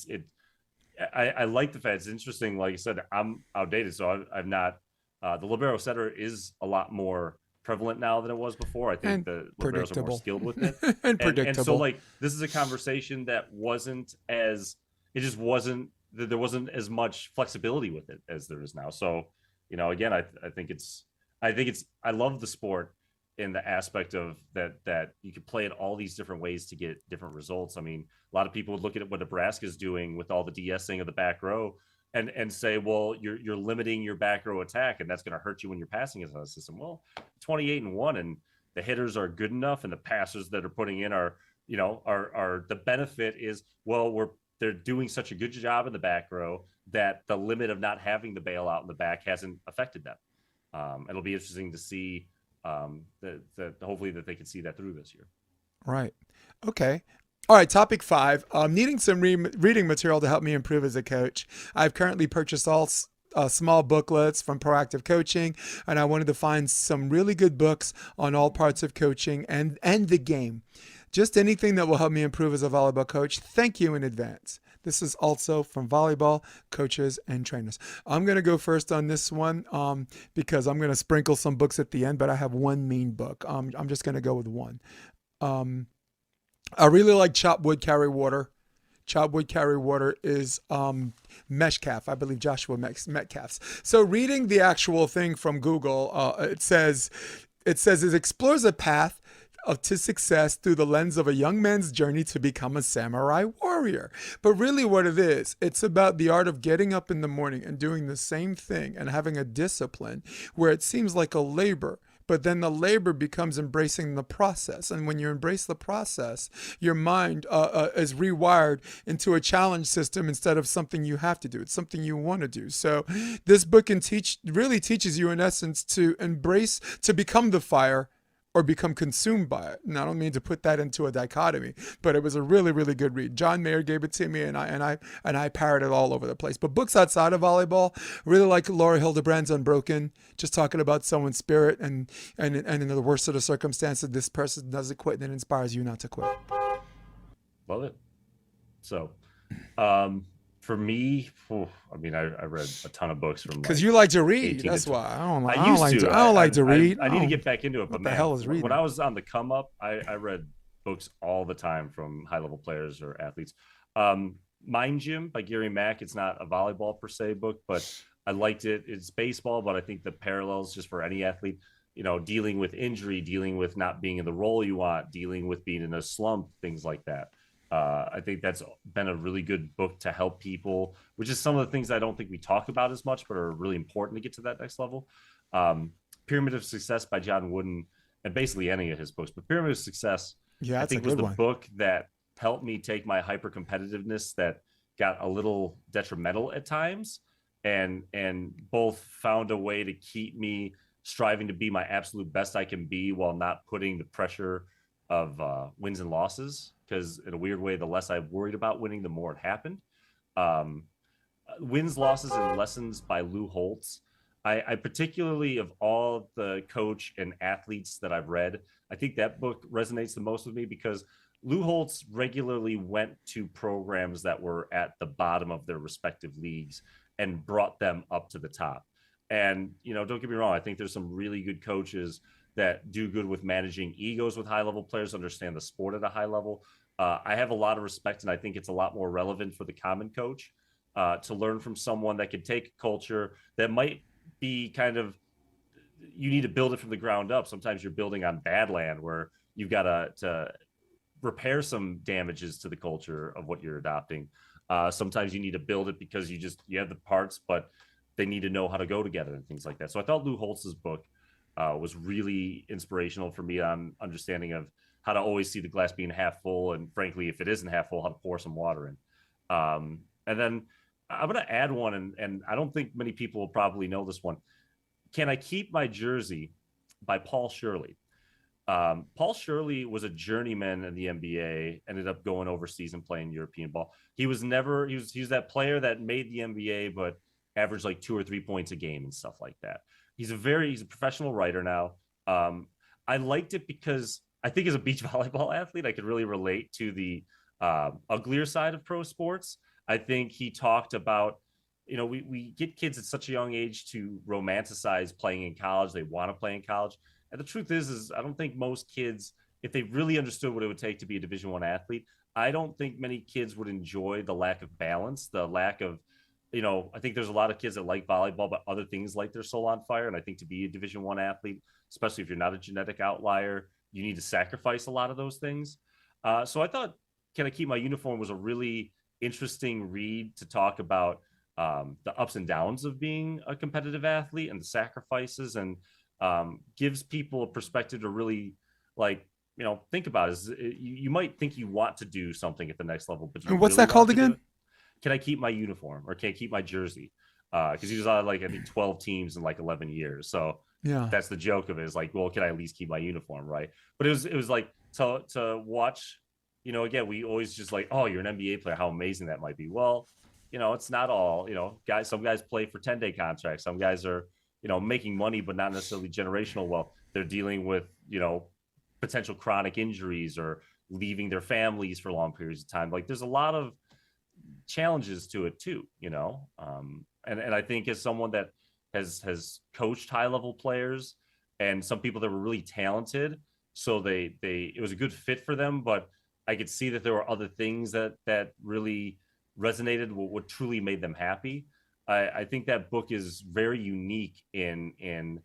I like the fact it's interesting. Like I said, I'm outdated, so I've not. The libero setter is a lot more prevalent now than it was before. I think And the liberos are more predictable. skilled with it, And and so predictable. like this is a conversation that wasn't as it just wasn't there wasn't as much flexibility with it as there is now. So again, I love the sport in the aspect of that you can play it all these different ways to get different results. I mean, a lot of people would look at what Nebraska's doing with all the DSing of the back row and say, well, you're limiting your back row attack, and that's going to hurt you when you're passing as a system. Well, 28-1, and the hitters are good enough, and the passers that are putting in are the benefit is, well, they're doing such a good job in the back row that the limit of not having the bailout in the back hasn't affected them. It'll be interesting to see that hopefully that they can see that through this year. Right. Okay. All right. Topic 5. Needing some reading material to help me improve as a coach. I've currently purchased all small booklets from Proactive Coaching, and I wanted to find some really good books on all parts of coaching and the game. Just anything that will help me improve as a volleyball coach. Thank you in advance. This is also from volleyball coaches and trainers. I'm going to go first on this one because I'm going to sprinkle some books at the end, but I have one main book. I'm just going to go with one. Um, I really like Chop Wood, Carry Water. Chop Wood, Carry Water is Metcalf, I believe Joshua Metcalf's. So reading the actual thing from Google, it says it explores a path to success through the lens of a young man's journey to become a samurai warrior. But really what it is, it's about the art of getting up in the morning and doing the same thing and having a discipline where it seems like a labor, but then the labor becomes embracing the process. And when you embrace the process, your mind is rewired into a challenge system instead of something you have to do. It's something you want to do. So this book really teaches you in essence to embrace, to become the fire or become consumed by it. And I don't mean to put that into a dichotomy, but it was a really, really good read. John Mayer gave it to me, and I parrot it all over the place. But books outside of volleyball, really like Laura Hildebrand's Unbroken, just talking about someone's spirit and in the worst of the circumstances, this person doesn't quit, and it inspires you not to quit. Love it. So, for me, I mean, I read a ton of books from Because like you like to read, 18 to that's 20. why I I don't used like to. to. I don't like to read. I need to get back into it, but What the man, hell is when reading? I was on the come up, I read books all the time from high level players or athletes. Mind Gym by Gary Mack. It's not a volleyball per se book, but I liked it. It's baseball, but I think the parallels just for any athlete, dealing with injury, dealing with not being in the role you want, dealing with being in a slump, things like that. I think that's been a really good book to help people, which is some of the things I don't think we talk about as much, but are really important to get to that next level. Pyramid of Success by John Wooden, and basically any of his books, but Pyramid of Success, Yeah, I that's a think was good the one. book that helped me take my hyper competitiveness that got a little detrimental at times, and both found a way to keep me striving to be my absolute best I can be while not putting the pressure of wins and losses, because in a weird way, the less I worried about winning, the more it happened. Um, Wins, Losses, and Lessons by Lou Holtz. I particularly, of all the coach and athletes that I've read, I think that book resonates the most with me because Lou Holtz regularly went to programs that were at the bottom of their respective leagues and brought them up to the top. And, don't get me wrong, I think there's some really good coaches that do good with managing egos with high level players, understand the sport at a high level. I have a lot of respect, and I think it's a lot more relevant for the common coach to learn from someone that could take a culture that might be kind of, you need to build it from the ground up. Sometimes you're building on bad land where you've got to repair some damages to the culture of what you're adopting. Sometimes you need to build it because you have the parts, but they need to know how to go together and things like that. So I thought Lou Holtz's book was really inspirational for me on understanding of how to always see the glass being half full, and frankly, if it isn't half full, how to pour some water in. And then I'm going to add one, and I don't think many people will probably know this one. Can I Keep My Jersey by Paul Shirley. Paul Shirley was a journeyman in the NBA, ended up going overseas and playing European ball. He was that player that made the NBA, but averaged like 2 or 3 points a game and stuff like that. He's a professional writer now. I liked it because I think as a beach volleyball athlete, I could really relate to the uglier side of pro sports. I think he talked about, we get kids at such a young age to romanticize playing in college. They want to play in college. And the truth is I don't think most kids, if they really understood what it would take to be a Division I athlete, I don't think many kids would enjoy the lack of balance, the lack of, I think there's a lot of kids that like volleyball, but other things light their soul on fire. And I think to be a Division I athlete, especially if you're not a genetic outlier, you need to sacrifice a lot of those things. So I thought Can I Keep My Uniform was a really interesting read to talk about the ups and downs of being a competitive athlete and the sacrifices, and gives people a perspective to really think about is you might think you want to do something at the next level, but you And what's really that called want to do again? it. Can I keep my uniform, or can I keep my jersey? Because he was on I think 12 teams in like 11 years. So Yeah. that's the joke of it, is like, well, can I at least keep my uniform, right? But it was like to watch, again, we always just like, oh, you're an NBA player, how amazing that might be. Well, it's not all, some guys play for 10-day contracts. Some guys are, making money, but not necessarily generational. Well, they're dealing with, potential chronic injuries or leaving their families for long periods of time. Like there's a lot of challenges to it too, and I think as someone that has coached high level players and some people that were really talented, so they it was a good fit for them, but I could see that there were other things that really resonated, what truly made them happy. I think that book is very unique in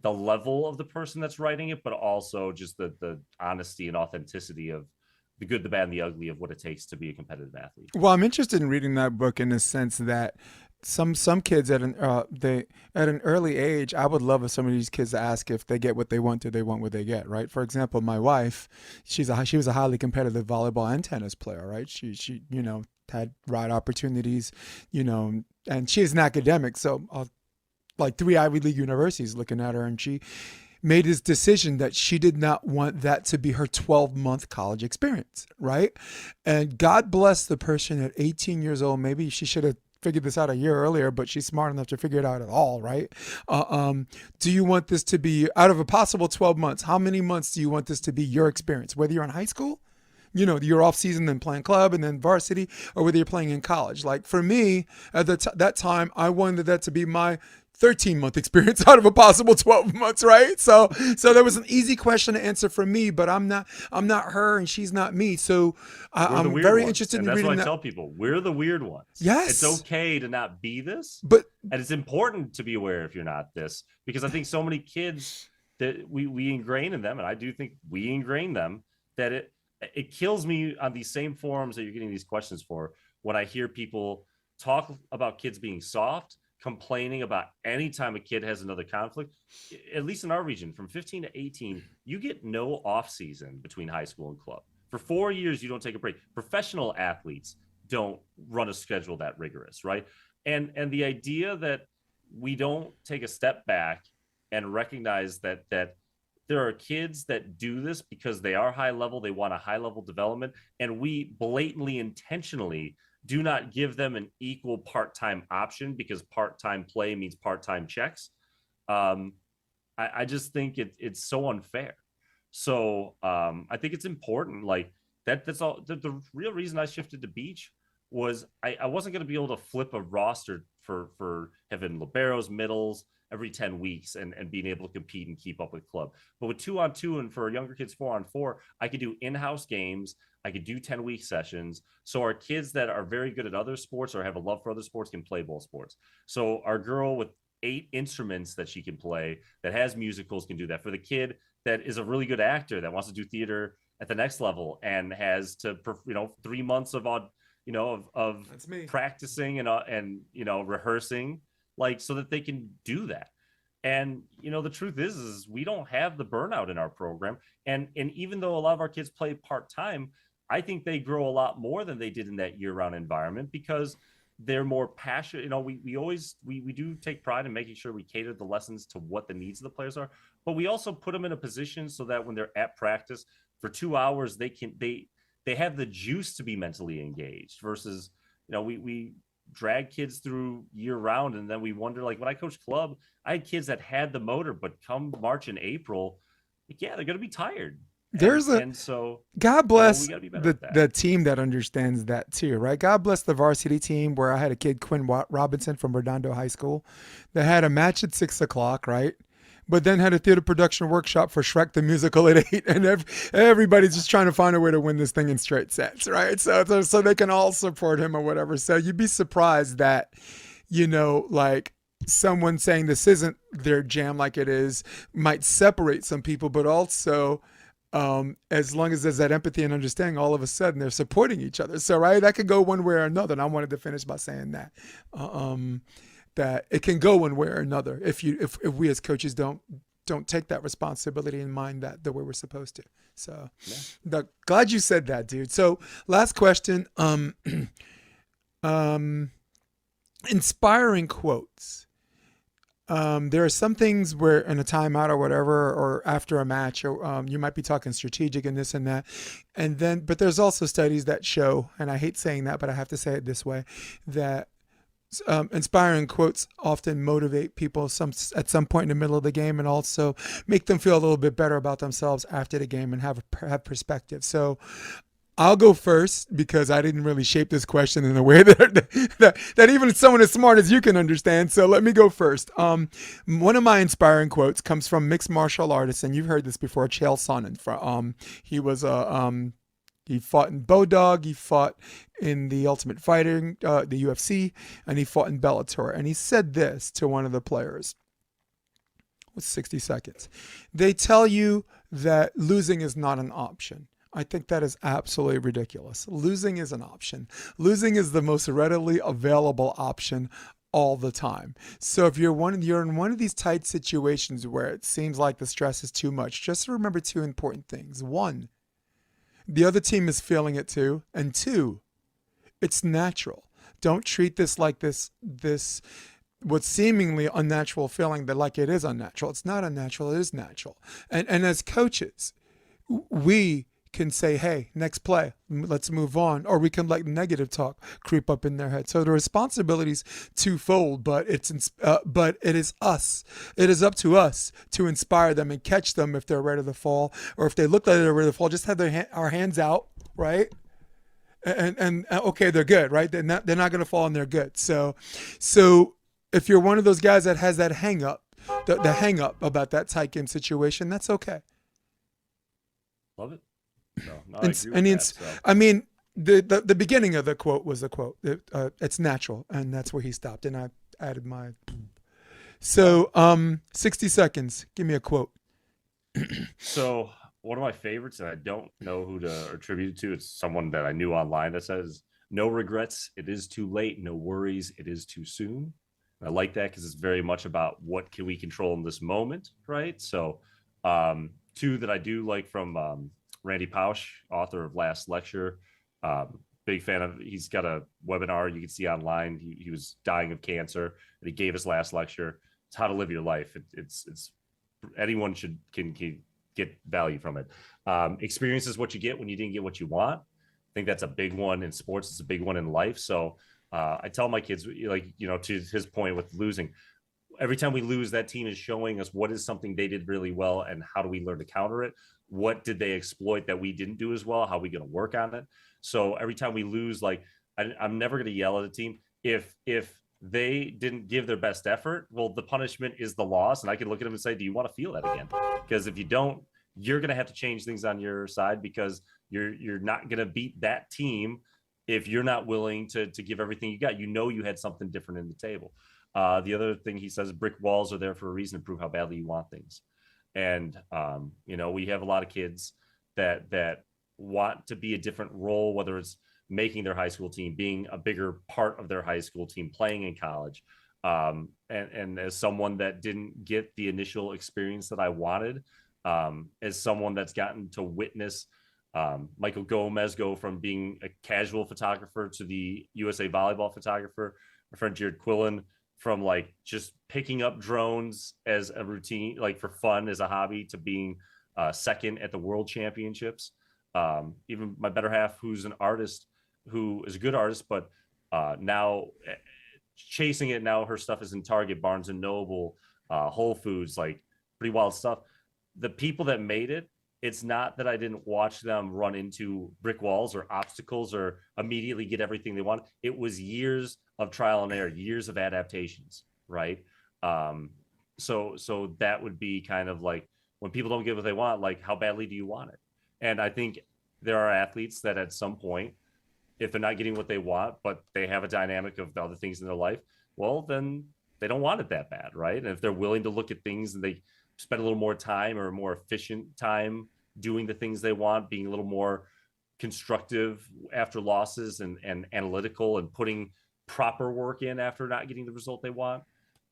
the level of the person that's writing it, but also just the honesty and authenticity of the good, the bad, and the ugly of what it takes to be a competitive athlete. Well, I'm interested in reading that book in the sense that some kids at an early age, I would love if some of these kids ask if they get what they want, do they want what they get, right? For example, my wife, she was a highly competitive volleyball and tennis player, right? She had ride opportunities, and she is an academic, so like 3 Ivy League universities looking at her, and she made this decision that she did not want that to be her 12-month college experience, right? And God bless the person at 18 years old. Maybe she should have figured this out a year earlier, but she's smart enough to figure it out at all, right? Do you want this to be, out of a possible 12 months, how many months do you want this to be your experience? Whether you're in high school, your off season, then playing club and then varsity, or whether you're playing in college. Like for me, at that time, I wanted that to be my 13-month experience out of a possible 12 months, right? So there was an easy question to answer for me, but I'm not her and she's not me. So We're the I'm weird very ones. interested And in that's what reading I that. tell people. We're the weird ones. It's Yes, okay to not be this. but And it's important to be aware if you're not this, because I think so many kids that we ingrain in them, and I do think we ingrain them, that it kills me on these same forums that you're getting these questions for, when I hear people talk about kids being soft, complaining about any time a kid has another conflict. At least in our region, from 15 to 18, you get no off season between high school and club. For 4 years, you don't take a break. Professional athletes don't run a schedule that rigorous, right? And the idea that we don't take a step back and recognize that there are kids that do this because they are high level, they want a high level development, and we blatantly, intentionally do not give them an equal part-time option because part-time play means part-time checks. I just think it's so unfair. So I think it's important. Like that's all. The real reason I shifted to beach was I wasn't going to be able to flip a roster for having liberos, middles, every 10 weeks and being able to compete and keep up with club. But with 2-on-2 and for younger kids 4-on-4, I could do in-house games. I could do 10-week sessions. So our kids that are very good at other sports or have a love for other sports can play both sports. So our girl with 8 instruments that she can play that has musicals can do that. For the kid that is a really good actor that wants to do theater at the next level and has to 3 months of That's me. practicing and rehearsing, like, so that they can do that. And the truth is we don't have the burnout in our program. And even though a lot of our kids play part-time, I think they grow a lot more than they did in that year-round environment because they're more passionate. We do take pride in making sure we cater the lessons to what the needs of the players are, but we also put them in a position so that when they're at practice for 2 hours, they have the juice to be mentally engaged versus, we drag kids through year round. And then we wonder, like when I coached club, I had kids that had the motor, but come March and April, they're going to be tired. And so God we bless got to be better at that. the team that understands that too, right? God bless the varsity team where I had a kid, Quinn Robinson from Redondo High School, that had a match at 6 o'clock, right? But then had a theater production workshop for Shrek the Musical at 8, and everybody's just trying to find a way to win this thing in straight sets, right? So they can all support him or whatever. So you'd be surprised that, like someone saying this isn't their jam like it is might separate some people, but also as long as there's that empathy and understanding, all of a sudden they're supporting each other. So, right, that could go one way or another. And I wanted to finish by saying that, that it can go one way or another if we as coaches don't take that responsibility and mind that the way we're supposed to. So, glad you said that, dude. So, last question. Inspiring quotes. There are some things where in a timeout or whatever, or after a match, or you might be talking strategic and this and that. But there's also studies that show, and I hate saying that, but I have to say it this way, that inspiring quotes often motivate people at some point in the middle of the game and also make them feel a little bit better about themselves after the game and have perspective. So I'll go first because I didn't really shape this question in a way that even someone as smart as you can understand. So let me go first. One of my inspiring quotes comes from mixed martial artist, and you've heard this before, Chael Sonnen. He was he fought in Bodog, he fought in the Ultimate Fighting, the UFC, and he fought in Bellator. And he said this to one of the players. With 60 seconds. They tell you that losing is not an option. I think that is absolutely ridiculous. Losing is an option. Losing is the most readily available option all the time. So if you're in one of these tight situations where it seems like the stress is too much, just remember 2 important things. 1, the other team is feeling it too. And 2, it's natural. Don't treat this like this what's seemingly unnatural feeling that like it is unnatural. It's not unnatural, it is natural. And as coaches, we can say, hey, next play, let's move on. Or we can let negative talk creep up in their head. So the responsibility's twofold, but it is us. It is up to us to inspire them and catch them if they're ready to fall, or if they look like they're ready to fall, just have our hands out, right? And okay, they're good, right? They're not going to fall and they're good. So if you're one of those guys that has that hang up, the hang up about that tight game situation, that's okay. Love it. So, no, I mean, the beginning of the quote was the quote. It's natural, and that's where he stopped. And I added my. So, 60 seconds. Give me a quote. So, one of my favorites, and I don't know who to attribute it to. It's someone that I knew online that says, "No regrets. It is too late. No worries. It is too soon." And I like that because it's very much about what can we control in this moment, right? So, 2 that I do like from Randy Pausch, author of Last Lecture. Big fan of. He's got a webinar you can see online. He was dying of cancer, and he gave his last lecture. It's how to live your life. It's anyone can get value from it. Experience is what you get when you didn't get what you want. I think that's a big one in sports. It's a big one in life. So I tell my kids, to his point with losing, every time we lose, that team is showing us what is something they did really well and how do we learn to counter it. What did they exploit that we didn't do as well? How are we going to work on it? So every time we lose, like I'm never going to yell at a team. If they didn't give their best effort, well, the punishment is the loss. And I can look at them and say, do you want to feel that again? Because if you don't, you're going to have to change things on your side, because you're not going to beat that team if you're not willing to give everything you got. You had something different in the table. The other thing he says, brick walls are there for a reason to prove how badly you want things. And we have a lot of kids that want to be a different role, whether it's making their high school team, being a bigger part of their high school team, playing in college. And as someone that didn't get the initial experience that I wanted, as someone that's gotten to witness Michael Gomez go from being a casual photographer to the USA volleyball photographer, my friend Jared Quillen, from like just picking up drones as a routine, like for fun as a hobby, to being second at the world championships. Even my better half, who's an artist, who is a good artist, but now chasing it. Now her stuff is in Target, Barnes and Noble, Whole Foods, like pretty wild stuff. The people that made it, it's not that I didn't watch them run into brick walls or obstacles or immediately get everything they want. It was years of trial and error, years of adaptations, right? So that would be kind of like, when people don't get what they want, like, how badly do you want it? And I think there are athletes that at some point, if they're not getting what they want, but they have a dynamic of the other things in their life, well, then they don't want it that bad, right? And if they're willing to look at things and they spend a little more time, or more efficient time, doing the things they want, being a little more constructive after losses, and analytical, and putting proper work in after not getting the result they want.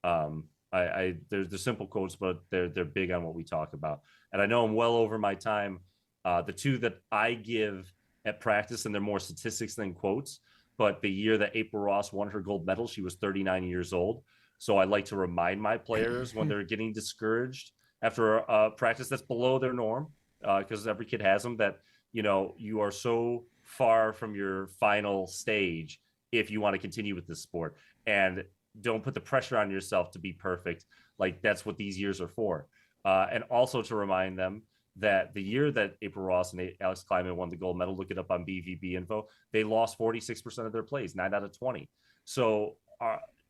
There's the simple quotes, but they're big on what we talk about. And I know I'm well over my time. The two that I give at practice, and they're more statistics than quotes, but the year that April Ross won her gold medal, she was 39 years old. So I like to remind my players when they're getting discouraged after a practice that's below their norm, because every kid has them, that you are so far from your final stage if you want to continue with this sport, and don't put the pressure on yourself to be perfect. Like, that's what these years are for. And also to remind them that the year that April Ross and Alex Kleiman won the gold medal, look it up on BVB info, they lost 46% of their plays, 9 out of 20. So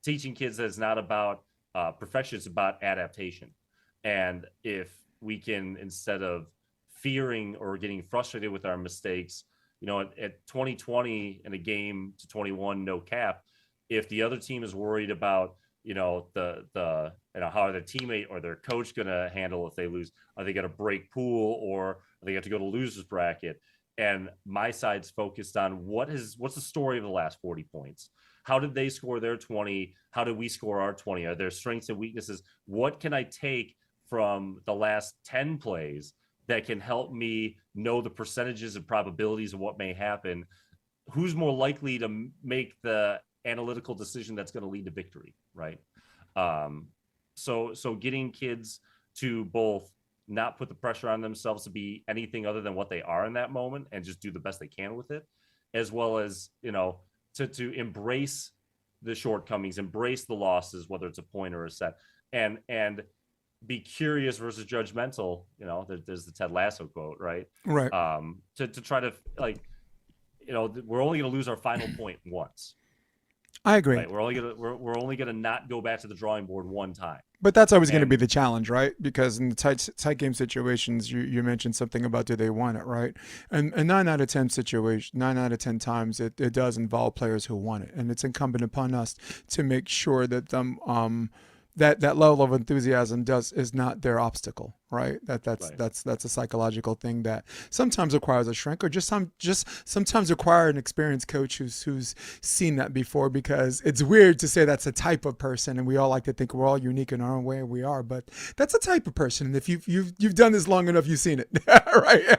teaching kids that it's not about perfection, it's about adaptation. And if we can, instead of fearing or getting frustrated with our mistakes, at 2020 in a game to 21, no cap, if the other team is worried about how their teammate or their coach going to handle if they lose, are they going to break pool, or are they going to go to losers bracket? And my side's focused on what's the story of the last 40 points? How did they score their 20? How did we score our 20? Are there strengths and weaknesses? What can I take from the last 10 plays that can help me know the percentages and probabilities of what may happen? Who's more likely to make the analytical decision that's going to lead to victory, right? So getting kids to both not put the pressure on themselves to be anything other than what they are in that moment, and just do the best they can with it, as well as to embrace the shortcomings, embrace the losses, whether it's a point or a set, and be curious versus judgmental. There's the Ted Lasso quote, right? Right. To try to, like, we're only going to lose our final point once. I agree. Right? We're only gonna not go back to the drawing board one time. But that's always going to be the challenge, right? Because in the tight game situations, you mentioned something about do they want it, right? And 9 out of 10 times, it does involve players who want it, and it's incumbent upon us to make sure that that level of enthusiasm is not their obstacle, right? That's a psychological thing that sometimes requires a shrink, or just sometimes require an experienced coach who's seen that before. Because it's weird to say that's a type of person, and we all like to think we're all unique in our own way, and we are, but that's a type of person. And if you've done this long enough, you've seen it, right?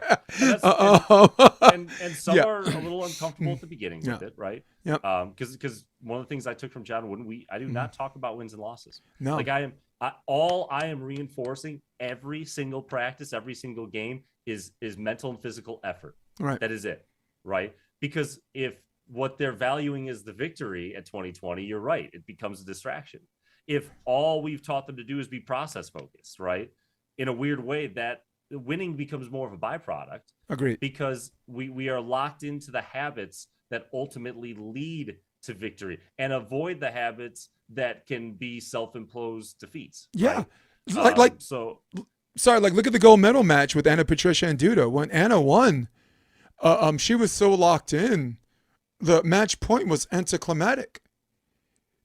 And some are a little uncomfortable at the beginning with it, right? Yep. Because one of the things I took from John Wooden, I do not talk about wins and losses. No. Like, I am reinforcing every single practice, every single game is mental and physical effort. Right. That is it, right? Because if what they're valuing is the victory at 2020, you're right, it becomes a distraction. If all we've taught them to do is be process focused, right? In a weird way, that winning becomes more of a byproduct. Agreed. Because we are locked into the habits that ultimately lead to victory and avoid the habits that can be self-imposed defeats. Yeah. Right. Like So sorry, like look at the gold medal match with Anna, Patricia, and Duda. When Anna won, she was so locked in. The match point was anticlimactic.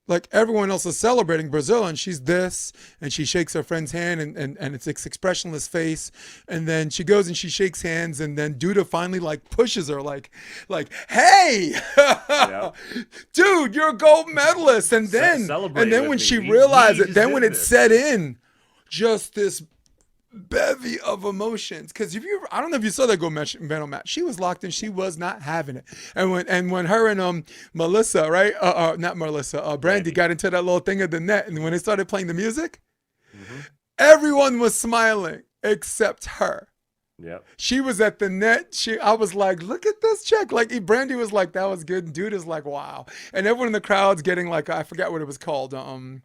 Like everyone else is celebrating Brazil, and she's this, and she shakes her friend's hand, and it's this expressionless face, and then she goes and she shakes hands, and then Duda finally like pushes her, like, hey, yeah, dude, you're a gold medalist, and celebrate then with when me. she realized We it, just then did when it this. set in, just this bevy of emotions. Because if you, I don't know if you saw that gold medal match, she was locked in. She was not having it. And when her and Melissa, right, not Melissa, Brandy got into that little thing of the net, and when they started playing the music, everyone was smiling except her. Yep. She was at the net. I was like, look at this chick. Like Brandy was like, that was good. And Dude is like, wow. And everyone in the crowd's getting like, I forgot what it was called. Who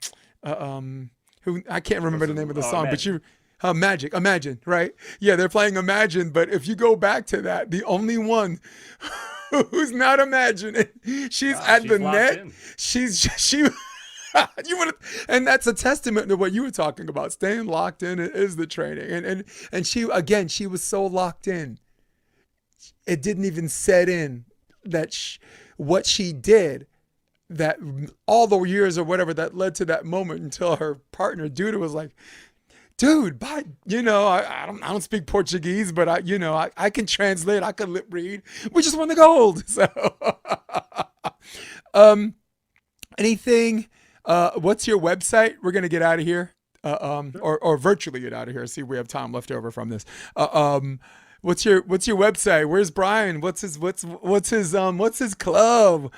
I can't remember the name of the song, but Imagine. Magic, Imagine, right? Yeah, they're playing Imagine, but if you go back to that, the only one who's not imagining, she's at the locked net. in. She you want to, and that's a testament to what you were talking about. Staying locked in is the training, and she was so locked in, it didn't even set in that what she did. That all the years or whatever that led to that moment until her partner Duda was like, dude, but I don't speak Portuguese, but I can translate, I can lip read. We just won the gold. So anything, what's your website? We're gonna get out of here. Or virtually get out of here. See if we have time left over from this. What's your website? Where's Bryan? What's his club?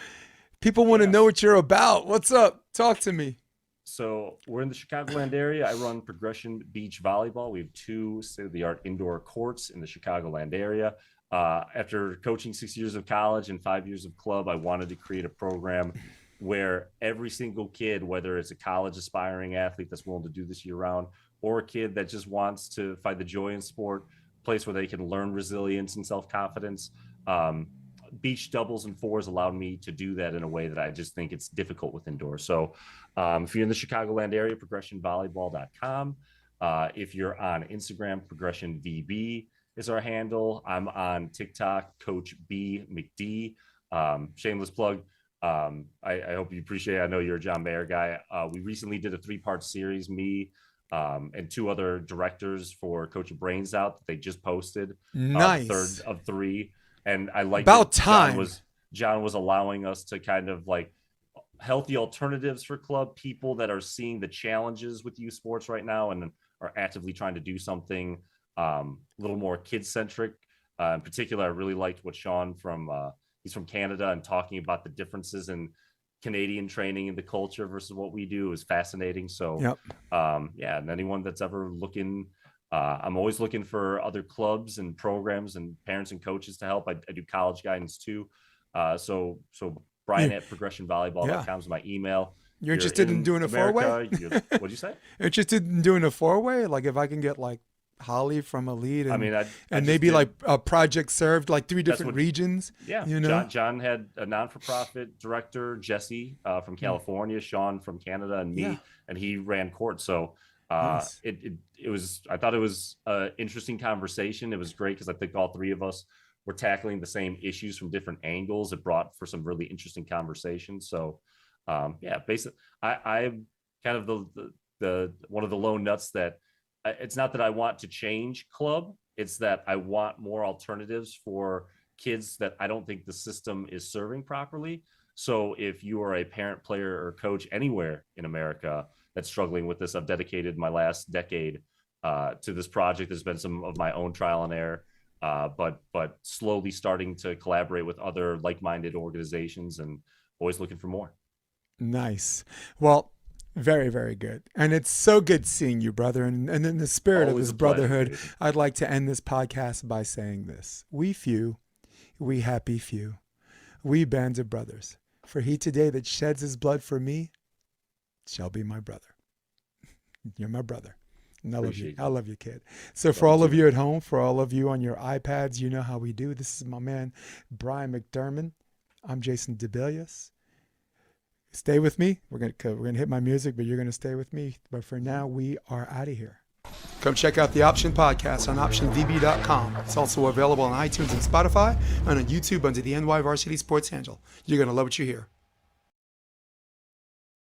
People want to know what you're about. What's up? Talk to me. So we're in the Chicagoland area. I run Progression Beach Volleyball. We have 2 state-of-the-art indoor courts in the Chicagoland area. After coaching 6 years of college and 5 years of club, I wanted to create a program where every single kid, whether it's a college aspiring athlete that's willing to do this year round, or a kid that just wants to find the joy in sport, a place where they can learn resilience and self-confidence. Beach doubles and fours allowed me to do that in a way that I just think it's difficult with indoors. So if you're in the Chicagoland area, progressionvolleyball.com. If you're on Instagram, progressionvb is our handle. I'm on TikTok, Coach B McD. Shameless plug. I hope you appreciate it. I know you're a John Mayer guy. We recently did a 3-part series, me and 2 other directors for Coach Brains Out that they just posted. Nice. Third of 3. And I like about time. John was allowing us to kind of like healthy alternatives for club people that are seeing the challenges with youth sports right now and are actively trying to do something a little more kid-centric. In particular, I really liked what Sean he's from Canada, and talking about the differences in Canadian training and the culture versus what we do is fascinating. So, and anyone that's ever looking, I'm always looking for other clubs and programs and parents and coaches to help. I do college guidance too. So Bryan at progressionvolleyball.com is my email. You're interested in doing a 4-way? What'd you say? Interested in doing a 4-way? Like if I can get like Holly from Elite and, I maybe like a project served like 3 different regions. Yeah. John had a non-for-profit director, Jesse from California, Sean from Canada, and me, and he ran court. So nice. I thought it was an interesting conversation. It was great because I think all 3 of us were tackling the same issues from different angles. It brought for some really interesting conversations. So basically I'm kind of the one of the lone nuts that it's not that I want to change club. It's that I want more alternatives for kids that I don't think the system is serving properly. So if you are a parent, player, or coach anywhere in America that's struggling with this, I've dedicated my last decade to this project. There's been some of my own trial and error, but slowly starting to collaborate with other like-minded organizations and always looking for more. Nice. Well, very, very good. And it's so good seeing you, brother. And in the spirit Always of this brotherhood, I'd like to end this podcast by saying this. We few, we happy few, we bands of brothers. For he today that sheds his blood for me shall be my brother. You're my brother. And I love you. I love you, kid. So for all of you at home, for all of you on your iPads, you know how we do. This is my man, Bryan McDermand. I'm Jason DeBellius. stay with me. We're gonna hit my music, but you're gonna stay with me. But for now, we are out of here. Come check out the Option Podcast on OptionVB.com. It's also available on iTunes and Spotify, and on YouTube under the NYvarsity Sports handle. You're gonna love what you hear.